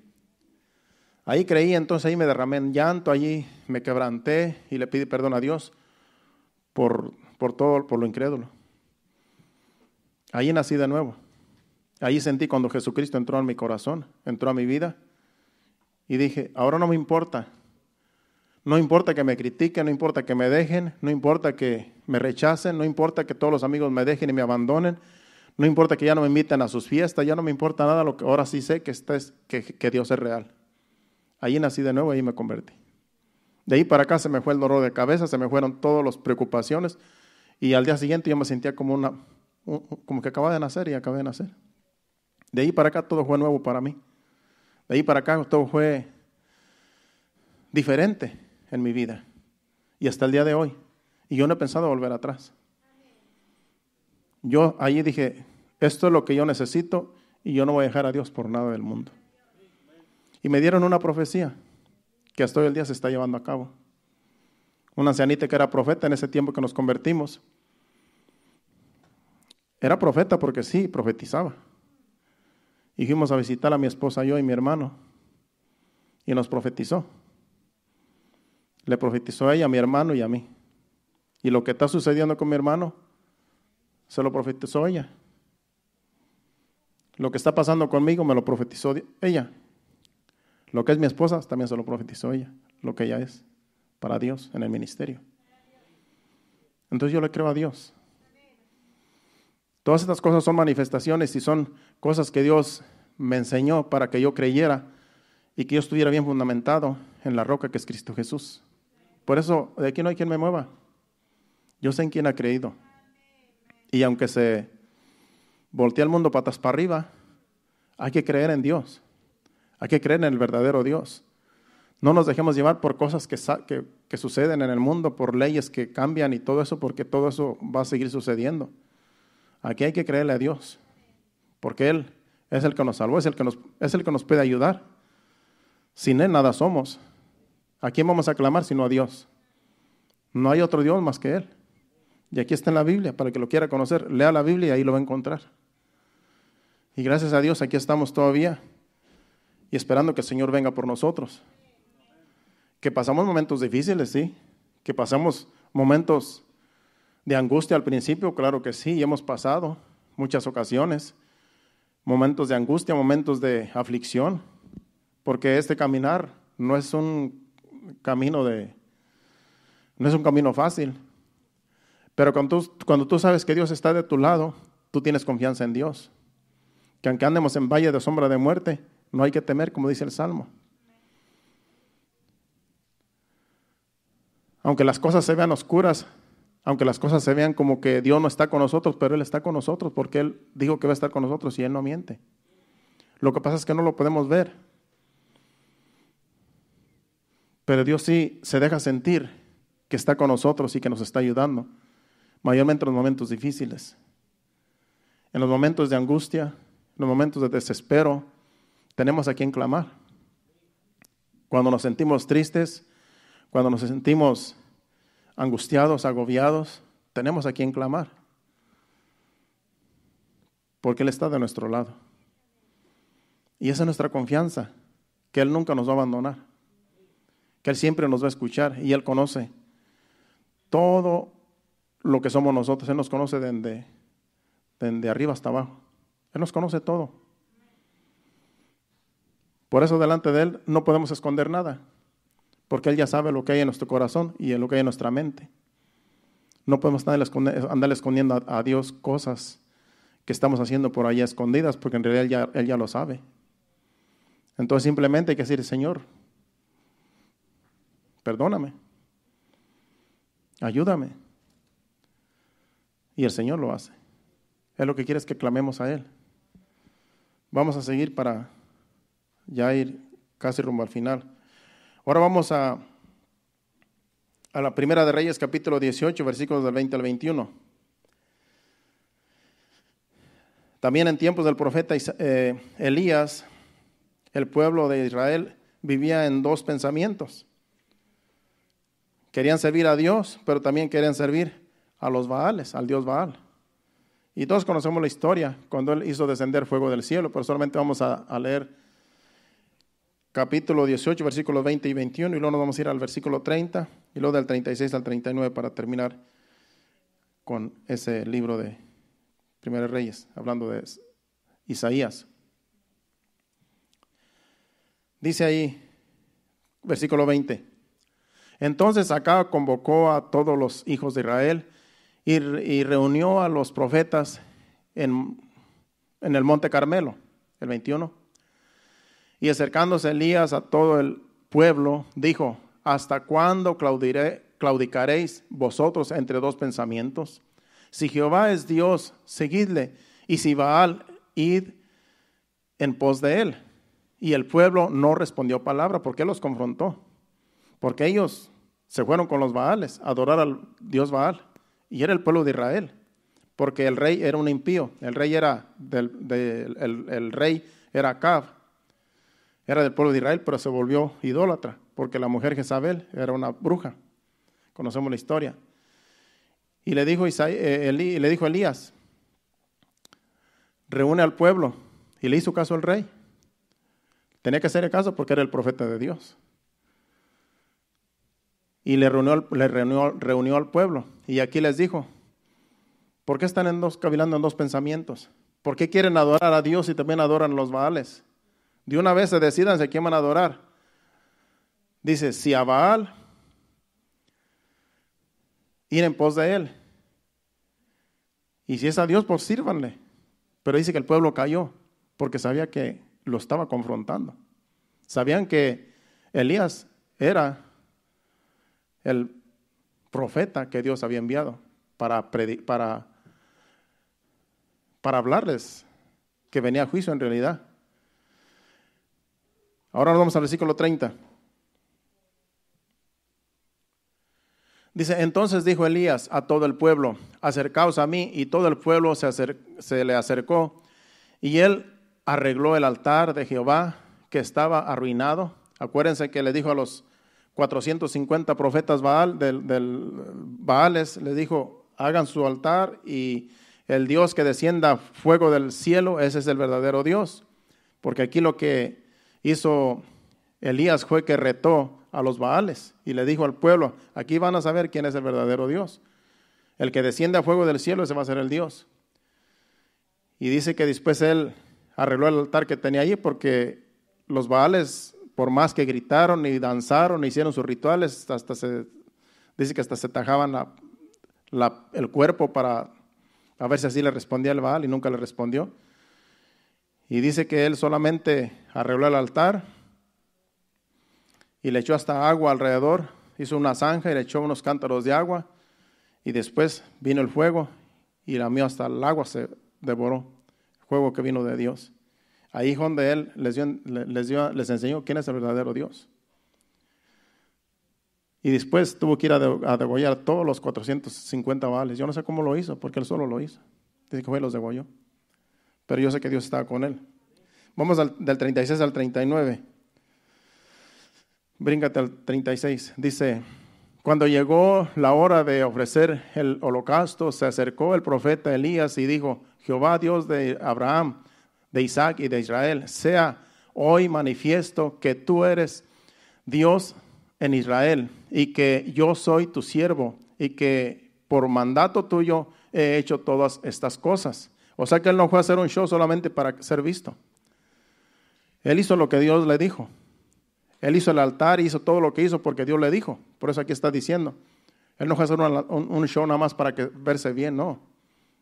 entonces ahí me derramé en llanto, allí me quebranté y le pedí perdón a Dios por lo incrédulo. Allí nací de nuevo. Allí sentí cuando Jesucristo entró en mi corazón, entró a mi vida y dije, ahora no me importa. No importa que me critiquen, no importa que me dejen, no importa que me rechacen, no importa que todos los amigos me dejen y me abandonen, no importa que ya no me inviten a sus fiestas, ya no me importa nada, lo que ahora sí sé que Dios es real. Allí nací de nuevo y ahí me convertí. De ahí para acá se me fue el dolor de cabeza, se me fueron todas las preocupaciones y al día siguiente yo me sentía como que acababa de nacer y acabé de nacer. De ahí para acá todo fue nuevo para mí. De ahí para acá todo fue diferente en mi vida y hasta el día de hoy. Y yo no he pensado volver atrás. Yo allí dije, esto es lo que yo necesito y yo no voy a dejar a Dios por nada del mundo. Y me dieron una profecía que hasta hoy el día se está llevando a cabo. Una ancianita que era profeta en ese tiempo que nos convertimos. Era profeta porque sí, profetizaba. Y fuimos a visitar a mi esposa, yo y mi hermano. Y nos profetizó. Le profetizó a ella, a mi hermano y a mí. Y lo que está sucediendo con mi hermano, se lo profetizó ella. Lo que está pasando conmigo, me lo profetizó ella. Lo que es mi esposa, también se lo profetizó ella. Lo que ella es para Dios en el ministerio. Entonces yo le creo a Dios. Todas estas cosas son manifestaciones y son cosas que Dios me enseñó para que yo creyera y que yo estuviera bien fundamentado en la roca que es Cristo Jesús. Por eso de aquí no hay quien me mueva. Yo sé en quién ha creído. Y aunque se voltea el mundo patas para arriba, hay que creer en Dios. Hay que creer en el verdadero Dios. No nos dejemos llevar por cosas que suceden en el mundo, por leyes que cambian y todo eso, porque todo eso va a seguir sucediendo. Aquí hay que creerle a Dios, porque Él es el que nos salvó, es el que nos puede ayudar. Sin Él nada somos. ¿A quién vamos a clamar sino a Dios? No hay otro Dios más que Él. Y aquí está en la Biblia, para el que lo quiera conocer, lea la Biblia y ahí lo va a encontrar. Y gracias a Dios aquí estamos todavía y esperando que el Señor venga por nosotros. Que pasamos momentos difíciles, sí. Que pasamos momentos de angustia al principio, claro que sí, y hemos pasado muchas ocasiones. Momentos de angustia, momentos de aflicción, porque este caminar no es un camino fácil. Pero cuando tú sabes que Dios está de tu lado, tú tienes confianza en Dios. Que aunque andemos en valle de sombra de muerte, no hay que temer, como dice el Salmo. Aunque las cosas se vean oscuras, aunque las cosas se vean como que Dios no está con nosotros, pero Él está con nosotros porque Él dijo que va a estar con nosotros y Él no miente. Lo que pasa es que no lo podemos ver. Pero Dios sí se deja sentir que está con nosotros y que nos está ayudando. Mayormente en los momentos difíciles. En los momentos de angustia, en los momentos de desespero, tenemos a quien clamar. Cuando nos sentimos tristes, cuando nos sentimos angustiados, agobiados, tenemos a quien clamar. Porque Él está de nuestro lado. Y esa es nuestra confianza, que Él nunca nos va a abandonar. Que Él siempre nos va a escuchar y Él conoce todo lo que somos nosotros. Él nos conoce desde arriba hasta abajo. Él nos conoce todo. Por eso delante de Él no podemos esconder nada, porque Él ya sabe lo que hay en nuestro corazón y en lo que hay en nuestra mente. No podemos andar escondiendo a Dios cosas que estamos haciendo por allá escondidas, porque en realidad Él ya lo sabe. Entonces simplemente hay que decir, Señor, perdóname, ayúdame. Y el Señor lo hace. Él lo que quiere es que clamemos a Él. Vamos a seguir para ya ir casi rumbo al final. Ahora vamos a la Primera de Reyes, capítulo 18, versículos del 20 al 21. También en tiempos del profeta Elías, el pueblo de Israel vivía en dos pensamientos. Querían servir a Dios, pero también querían servir a los Baales, al Dios Baal. Y todos conocemos la historia, cuando Él hizo descender fuego del cielo, pero solamente vamos a leer capítulo 18, versículos 20 y 21, y luego nos vamos a ir al versículo 30, y luego del 36 al 39 para terminar con ese libro de Primeros Reyes, hablando de Isaías. Dice ahí, versículo 20, entonces Acab convocó a todos los hijos de Israel y reunió a los profetas en el monte Carmelo, el 21. Y acercándose Elías a todo el pueblo, dijo, ¿hasta cuándo claudicaréis vosotros entre dos pensamientos? Si Jehová es Dios, seguidle, y si Baal, id en pos de él. Y el pueblo no respondió palabra. ¿Por qué los confrontó? Porque ellos se fueron con los Baales a adorar al Dios Baal. Y era el pueblo de Israel, porque el rey era un impío. El rey era el rey era Acab, era del pueblo de Israel, pero se volvió idólatra, porque la mujer Jezabel era una bruja. Conocemos la historia. Y le dijo Elías, reúne al pueblo, y le hizo caso al rey. Tenía que hacerle caso porque era el profeta de Dios. Y le reunió al pueblo. Y aquí les dijo, ¿por qué están cavilando en dos pensamientos? ¿Por qué quieren adorar a Dios y también adoran a los Baales? De una vez se decidan a quién van a adorar. Dice, si a Baal, ir en pos de él. Y si es a Dios, pues sírvanle. Pero dice que el pueblo cayó porque sabía que lo estaba confrontando. Sabían que Elías era el profeta que Dios había enviado para hablarles que venía a juicio en realidad. Ahora nos vamos al versículo 30. Dice, entonces dijo Elías a todo el pueblo, acercaos a mí, y todo el pueblo se le acercó, y él arregló el altar de Jehová que estaba arruinado. Acuérdense que le dijo a los 450 profetas Baales, le dijo, hagan su altar y el Dios que descienda fuego del cielo, ese es el verdadero Dios. Porque aquí lo que hizo Elías fue que retó a los Baales y le dijo al pueblo, aquí van a saber quién es el verdadero Dios. El que desciende a fuego del cielo, ese va a ser el Dios. Y dice que después él arregló el altar que tenía allí porque los Baales, por más que gritaron y danzaron, hicieron sus rituales, dice que hasta se tajaban el cuerpo para a ver si así le respondía el Baal, y nunca le respondió. Y dice que él solamente arregló el altar y le echó hasta agua alrededor, hizo una zanja y le echó unos cántaros de agua, y después vino el fuego y lamió hasta el agua, se devoró, el fuego que vino de Dios. Ahí es donde él les enseñó quién es el verdadero Dios. Y después tuvo que ir a degollar todos los 450 Baales. Yo no sé cómo lo hizo, porque él solo lo hizo. Dice que fue y los degolló. Pero yo sé que Dios estaba con él. Vamos del 36 al 39. Bríncate al 36. Dice, cuando llegó la hora de ofrecer el holocausto, se acercó el profeta Elías y dijo, Jehová Dios de Abraham, de Isaac y de Israel, sea hoy manifiesto que tú eres Dios en Israel y que yo soy tu siervo y que por mandato tuyo he hecho todas estas cosas. O sea que él no fue a hacer un show solamente para ser visto. Él hizo lo que Dios le dijo. Él hizo el altar y hizo todo lo que hizo porque Dios le dijo. Por eso aquí está diciendo. Él no fue a hacer un show nada más para verse bien, no.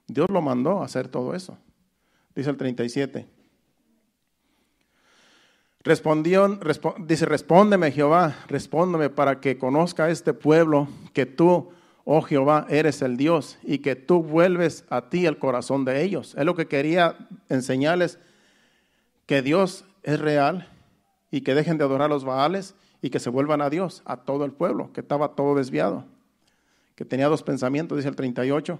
Dios lo mandó a hacer todo eso. Dice el 37. Dice, respóndeme Jehová, respóndeme para que conozca este pueblo que tú, oh Jehová, eres el Dios y que tú vuelves a ti el corazón de ellos. Es lo que quería enseñarles, que Dios es real y que dejen de adorar a los Baales y que se vuelvan a Dios, a todo el pueblo, que estaba todo desviado, que tenía dos pensamientos, dice el 38.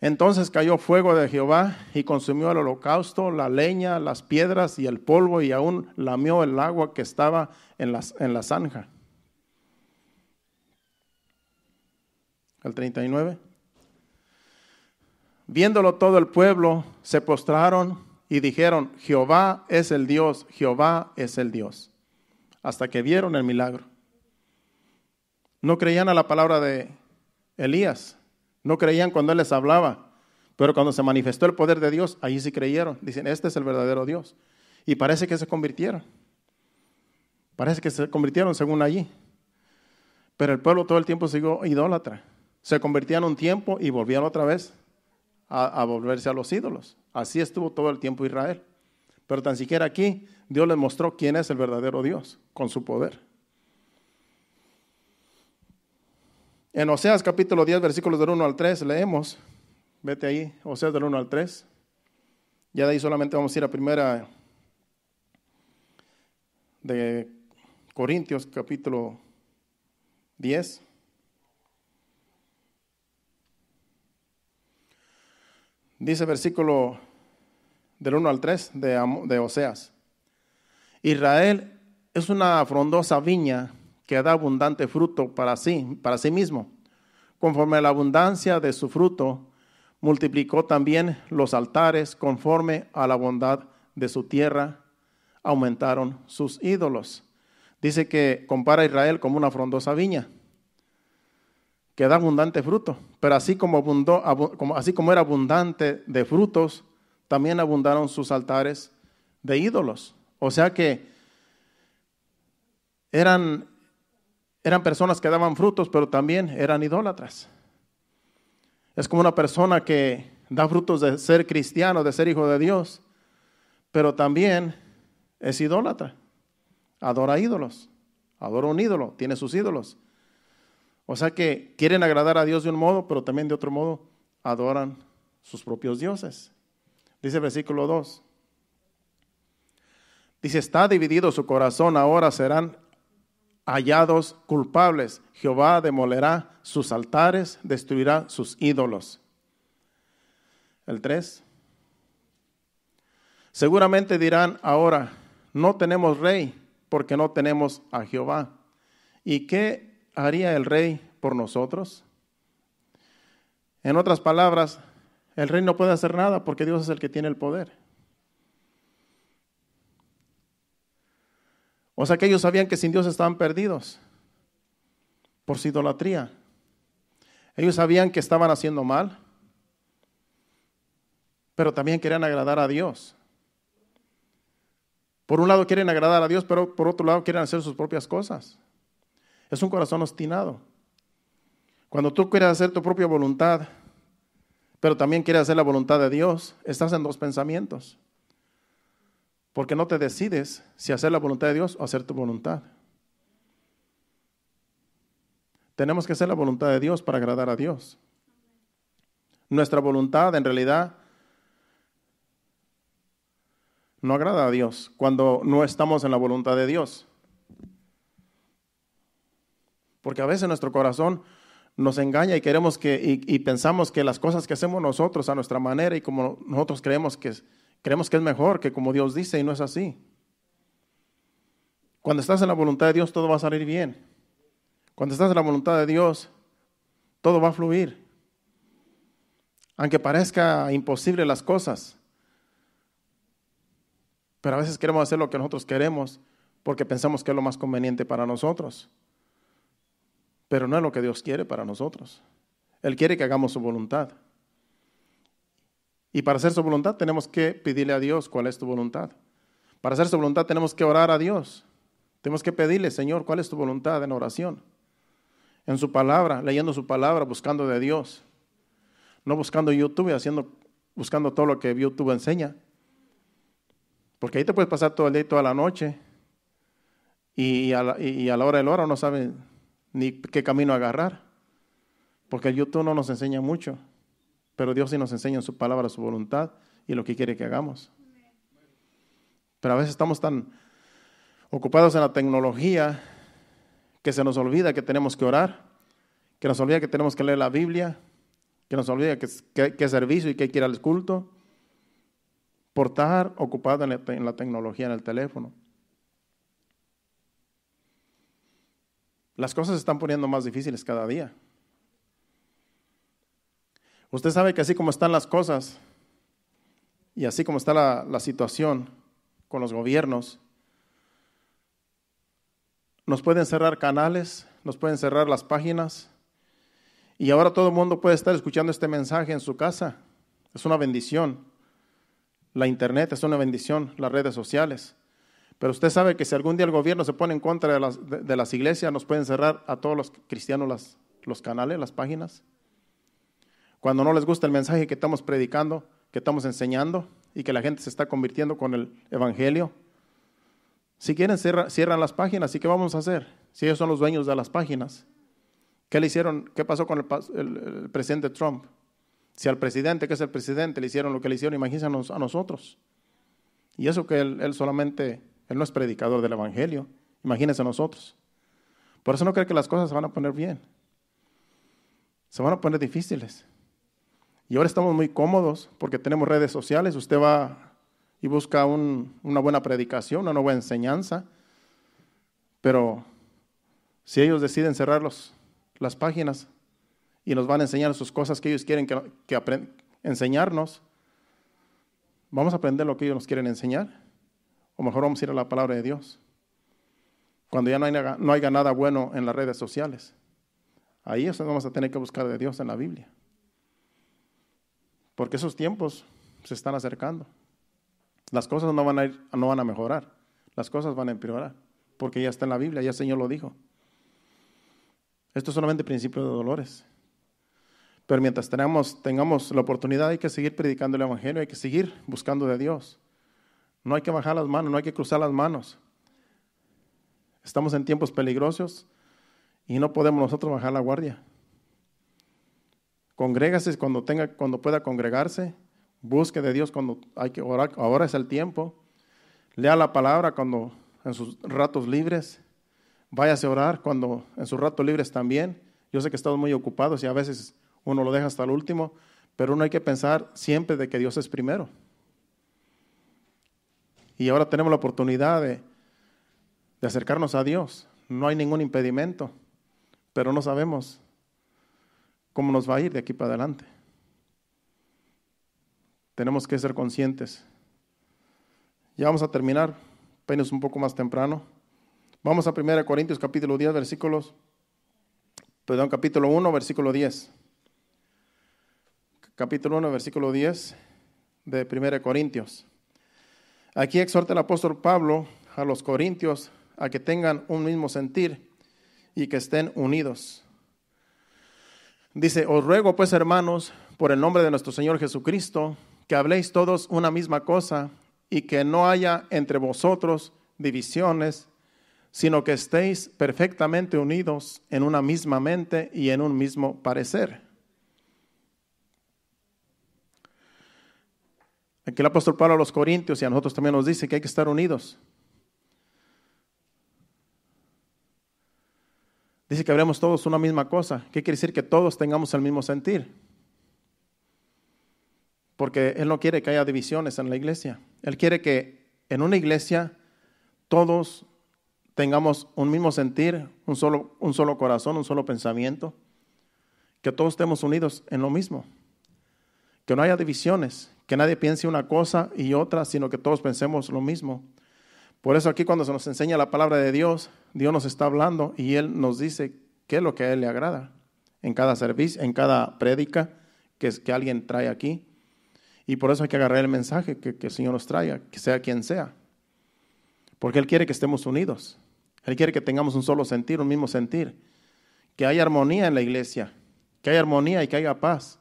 Entonces cayó fuego de Jehová y consumió el holocausto, la leña, las piedras y el polvo, y aún lamió el agua que estaba en la zanja. al 39. Viéndolo todo el pueblo, se postraron y dijeron, Jehová es el Dios, Jehová es el Dios. Hasta que vieron el milagro. No creían a la palabra de Elías, no creían cuando él les hablaba, pero cuando se manifestó el poder de Dios, ahí sí creyeron. Dicen, este es el verdadero Dios. Y parece que se convirtieron. Parece que se convirtieron según allí. Pero el pueblo todo el tiempo siguió idólatra. Se convertían un tiempo y volvían otra vez a volverse a los ídolos. Así estuvo todo el tiempo Israel. Pero tan siquiera aquí Dios les mostró quién es el verdadero Dios con su poder. En Oseas capítulo 10, versículos del 1 al 3, leemos. Vete ahí, Oseas del 1 al 3. Ya de ahí solamente vamos a ir a primera de Corintios capítulo 10. Dice versículo del 1 al 3 de Oseas. Israel es una frondosa viña que da abundante fruto para sí mismo. Conforme a la abundancia de su fruto, multiplicó también los altares, conforme a la bondad de su tierra, aumentaron sus ídolos. Dice que compara a Israel como una frondosa viña, que da abundante fruto, pero así como era abundante de frutos, también abundaron sus altares de ídolos. O sea que eran personas que daban frutos, pero también eran idólatras. Es como una persona que da frutos de ser cristiano, de ser hijo de Dios, pero también es idólatra. Adora ídolos, adora un ídolo, tiene sus ídolos. O sea que quieren agradar a Dios de un modo, pero también de otro modo adoran sus propios dioses. Dice el versículo 2. Dice, está dividido su corazón, ahora serán hallados culpables. Jehová demolerá sus altares, destruirá sus ídolos. El 3. Seguramente dirán ahora, no tenemos rey, porque no tenemos a Jehová. ¿Y qué haría el rey por nosotros? En otras palabras, el rey no puede hacer nada porque Dios es el que tiene el poder. O sea que ellos sabían que sin Dios estaban perdidos por su idolatría. Ellos sabían que estaban haciendo mal, pero también querían agradar a Dios. Por un lado quieren agradar a Dios, pero por otro lado quieren hacer sus propias cosas. Es un corazón obstinado. Cuando tú quieres hacer tu propia voluntad, pero también quieres hacer la voluntad de Dios, estás en dos pensamientos. Porque no te decides si hacer la voluntad de Dios o hacer tu voluntad. Tenemos que hacer la voluntad de Dios para agradar a Dios. Nuestra voluntad en realidad no agrada a Dios cuando no estamos en la voluntad de Dios. Porque a veces nuestro corazón nos engaña y queremos y pensamos que las cosas que hacemos nosotros a nuestra manera y como nosotros creemos que es mejor que como Dios dice, y no es así. Cuando estás en la voluntad de Dios todo va a salir bien. Cuando estás en la voluntad de Dios todo va a fluir. Aunque parezca imposible las cosas, pero a veces queremos hacer lo que nosotros queremos porque pensamos que es lo más conveniente para nosotros. Pero no es lo que Dios quiere para nosotros. Él quiere que hagamos su voluntad. Y para hacer su voluntad tenemos que pedirle a Dios cuál es tu voluntad. Para hacer su voluntad tenemos que orar a Dios. Tenemos que pedirle, Señor, cuál es tu voluntad en oración. En su palabra, leyendo su palabra, buscando de Dios. No buscando YouTube y buscando todo lo que YouTube enseña. Porque ahí te puedes pasar todo el día y toda la noche. Y a la hora del hora no sabes ni qué camino agarrar. Porque el YouTube no nos enseña mucho. Pero Dios sí nos enseña en su palabra su voluntad y lo que quiere que hagamos. Pero a veces estamos tan ocupados en la tecnología que se nos olvida que tenemos que orar, que nos olvida que tenemos que leer la Biblia, que nos olvida que es servicio y que hay que ir al culto, por estar ocupado en la tecnología, en el teléfono. Las cosas se están poniendo más difíciles cada día. Usted sabe que así como están las cosas y así como está la situación con los gobiernos, nos pueden cerrar canales, nos pueden cerrar las páginas y ahora todo el mundo puede estar escuchando este mensaje en su casa. Es una bendición. La internet es una bendición, las redes sociales. Pero usted sabe que si algún día el gobierno se pone en contra de las iglesias, nos pueden cerrar a todos los cristianos los canales, las páginas. Cuando no les gusta el mensaje que estamos predicando, que estamos enseñando y que la gente se está convirtiendo con el evangelio. Si quieren, cierran las páginas. ¿Y qué vamos a hacer? Si ellos son los dueños de las páginas. ¿Qué le hicieron? ¿Qué pasó con el presidente Trump? Si al presidente, que es el presidente, le hicieron lo que le hicieron, imagínense a nosotros. Y eso que él solamente, él no es predicador del evangelio. Imagínense a nosotros. Por eso no creo que las cosas se van a poner bien. Se van a poner difíciles. Y ahora estamos muy cómodos porque tenemos redes sociales. Usted va y busca una buena predicación, una buena enseñanza. Pero si ellos deciden cerrar las páginas y nos van a enseñar sus cosas que ellos quieren enseñarnos, ¿vamos a aprender lo que ellos nos quieren enseñar? O mejor vamos a ir a la palabra de Dios. Cuando ya no haya nada bueno en las redes sociales. Ahí es donde vamos a tener que buscar de Dios en la Biblia. Porque esos tiempos se están acercando. Las cosas no van a mejorar. Las cosas van a empeorar. Porque ya está en la Biblia, ya el Señor lo dijo. Esto es solamente principio de dolores. Pero mientras tengamos la oportunidad, hay que seguir predicando el evangelio, hay que seguir buscando de Dios. No hay que bajar las manos, no hay que cruzar las manos. Estamos en tiempos peligrosos y no podemos nosotros bajar la guardia. Congrégase cuando pueda congregarse, busque de Dios cuando hay que orar, ahora es el tiempo. Lea la palabra en sus ratos libres, váyase a orar en sus ratos libres también. Yo sé que estamos muy ocupados y a veces uno lo deja hasta el último, pero uno hay que pensar siempre de que Dios es primero. Y ahora tenemos la oportunidad de acercarnos a Dios. No hay ningún impedimento, pero no sabemos cómo nos va a ir de aquí para adelante. Tenemos que ser conscientes. Ya vamos a terminar, apenas un poco más temprano. Vamos a 1 Corintios capítulo 10, capítulo 1, versículo 10. Capítulo 1, versículo 10 de 1 Corintios. Aquí exhorta el apóstol Pablo a los corintios a que tengan un mismo sentir y que estén unidos. Dice, os ruego pues, hermanos, por el nombre de nuestro Señor Jesucristo, que habléis todos una misma cosa y que no haya entre vosotros divisiones, sino que estéis perfectamente unidos en una misma mente y en un mismo parecer. Aquí el apóstol Pablo a los corintios y a nosotros también nos dice que hay que estar unidos. Dice que hablemos todos una misma cosa. ¿Qué quiere decir? Que todos tengamos el mismo sentir. Porque Él no quiere que haya divisiones en la iglesia. Él quiere que en una iglesia todos tengamos un mismo sentir, un solo corazón, un solo pensamiento. Que todos estemos unidos en lo mismo. Que no haya divisiones. Que nadie piense una cosa y otra, sino que todos pensemos lo mismo. Por eso aquí cuando se nos enseña la palabra de Dios, Dios nos está hablando y Él nos dice qué es lo que a Él le agrada. En cada servicio, en cada prédica que alguien trae aquí. Y por eso hay que agarrar el mensaje que el Señor nos traiga, que sea quien sea. Porque Él quiere que estemos unidos. Él quiere que tengamos un solo sentir, un mismo sentir. Que haya armonía en la iglesia. Que haya armonía y que haya paz.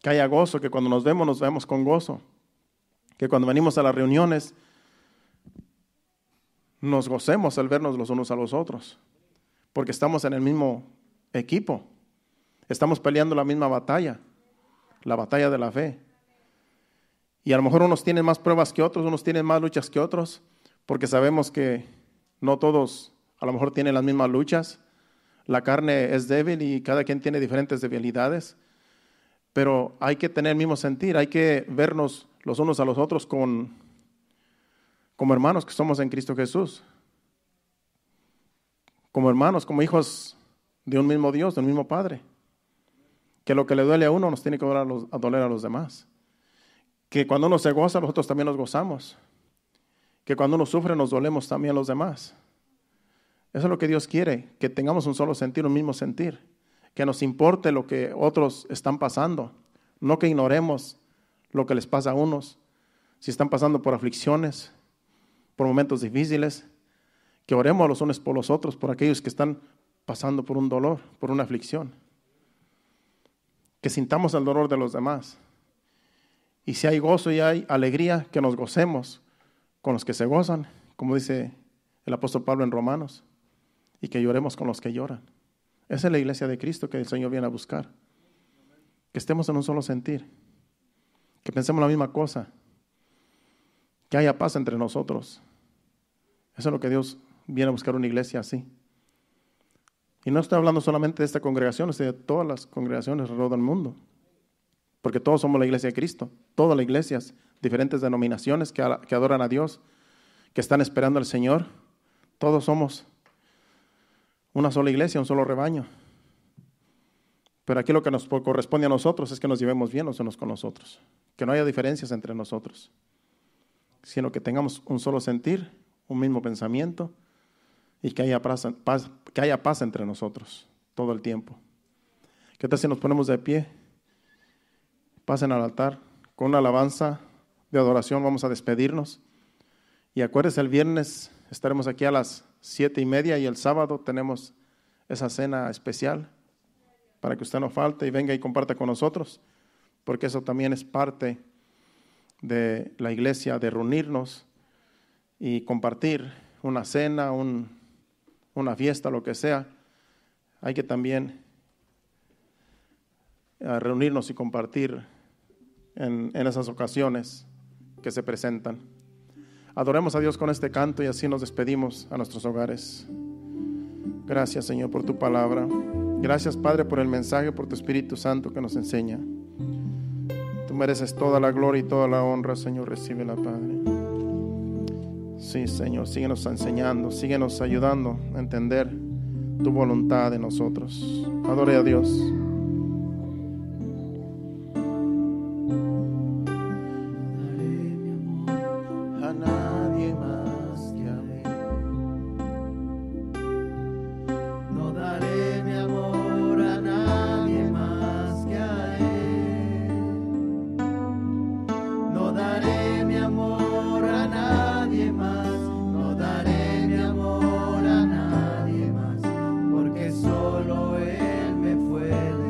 Que haya gozo, que cuando nos vemos con gozo. Que cuando venimos a las reuniones nos gocemos al vernos los unos a los otros, porque estamos en el mismo equipo, estamos peleando la misma batalla, la batalla de la fe. Y a lo mejor unos tienen más pruebas que otros, unos tienen más luchas que otros, porque sabemos que no todos a lo mejor tienen las mismas luchas. La carne es débil y cada quien tiene diferentes debilidades, pero hay que tener el mismo sentir, hay que vernos los unos a los otros como hermanos que somos en Cristo Jesús, como hermanos, como hijos de un mismo Dios, de un mismo Padre, que lo que le duele a uno nos tiene que doler a los demás. Que cuando uno se goza, nosotros también nos gozamos. Que cuando uno sufre, nos dolemos también los demás. Eso es lo que Dios quiere, que tengamos un solo sentir, un mismo sentir. Que nos importe lo que otros están pasando. No que ignoremos lo que les pasa a unos. Si están pasando por aflicciones, por momentos difíciles, que oremos los unos por los otros, por aquellos que están pasando por un dolor, por una aflicción. Que sintamos el dolor de los demás. Y si hay gozo y hay alegría, que nos gocemos con los que se gozan, como dice el apóstol Pablo en Romanos, y que lloremos con los que lloran. Esa es la iglesia de Cristo que el Señor viene a buscar. Que estemos en un solo sentir, que pensemos la misma cosa, que haya paz entre nosotros. Eso es lo que Dios viene a buscar, una iglesia así. Y no estoy hablando solamente de esta congregación, sino de todas las congregaciones alrededor del mundo. Porque todos somos la iglesia de Cristo. Todas las iglesias, diferentes denominaciones que adoran a Dios, que están esperando al Señor. Todos somos una sola iglesia, un solo rebaño. Pero aquí lo que nos corresponde a nosotros es que nos llevemos bien los unos con los otros. Que no haya diferencias entre nosotros, sino que tengamos un solo sentir, un mismo pensamiento, y que haya paz entre nosotros todo el tiempo. ¿Qué tal si nos ponemos de pie? Pasen al altar con una alabanza de adoración. Vamos a despedirnos. Y acuérdense, el viernes estaremos aquí a las 7:30 y el sábado tenemos esa cena especial para que usted no falte y venga y comparta con nosotros, porque eso también es parte de la iglesia, de reunirnos y compartir una cena, una fiesta, lo que sea. Hay que también reunirnos y compartir en esas ocasiones que se presentan. Adoremos a Dios con este canto y así nos despedimos a nuestros hogares. Gracias, Señor, por tu palabra. Gracias, Padre, por el mensaje, por tu Espíritu Santo que nos enseña. Tú mereces toda la gloria y toda la honra, Señor. Recíbela, Padre. Sí, Señor, síguenos enseñando, síguenos ayudando a entender tu voluntad en nosotros. Adore a Dios. Solo Él me fue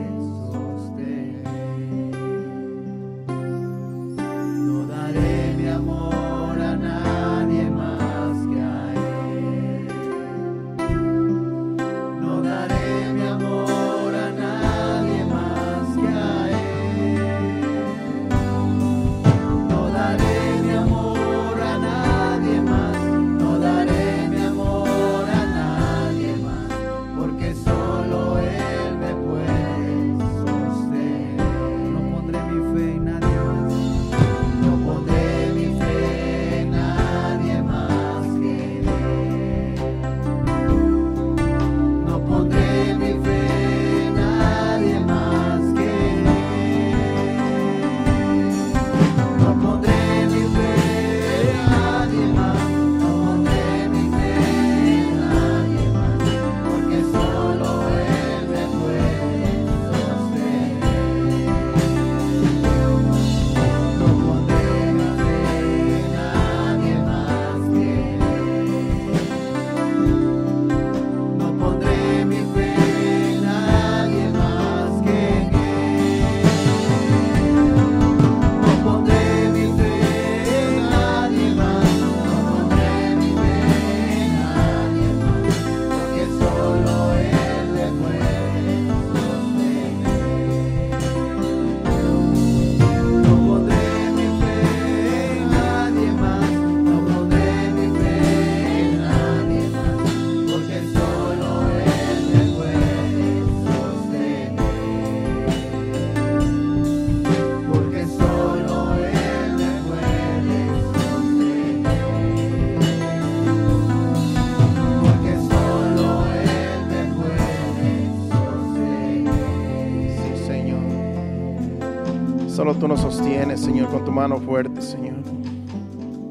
Tú nos sostienes, Señor, con tu mano fuerte, Señor.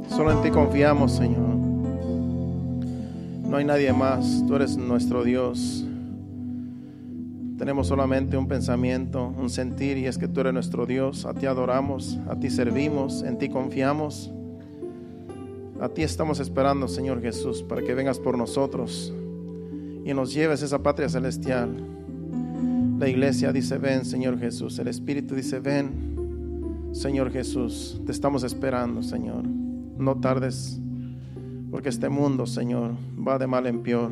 Solo en ti confiamos, Señor. No hay nadie más. Tú eres nuestro Dios. Tenemos solamente un pensamiento, un sentir, y es que tú eres nuestro Dios. A ti adoramos, a ti servimos, en ti confiamos. A ti estamos esperando, Señor Jesús, para que vengas por nosotros y nos lleves a esa patria celestial. La iglesia dice: ven, Señor Jesús. El Espíritu dice: ven, Señor Jesús. Te estamos esperando, Señor. No tardes, porque este mundo, Señor, va de mal en peor,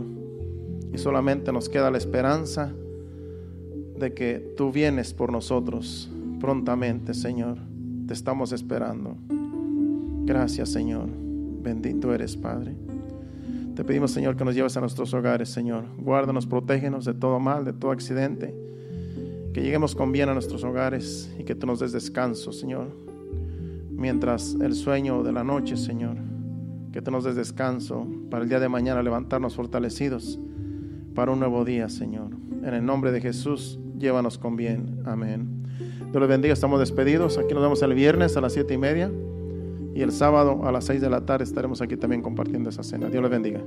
y solamente nos queda la esperanza de que tú vienes por nosotros prontamente, Señor. Te estamos esperando. Gracias, Señor. Bendito eres, Padre. Te pedimos, Señor, que nos lleves a nuestros hogares, Señor. Guárdanos, protégenos de todo mal, de todo accidente. Que lleguemos con bien a nuestros hogares y que tú nos des descanso, Señor. Mientras el sueño de la noche, Señor, que tú nos des descanso para el día de mañana levantarnos fortalecidos para un nuevo día, Señor. En el nombre de Jesús, llévanos con bien. Amén. Dios les bendiga. Estamos despedidos. Aquí nos vemos el viernes a las 7:30 y el sábado a las 6 de la tarde estaremos aquí también compartiendo esa cena. Dios les bendiga.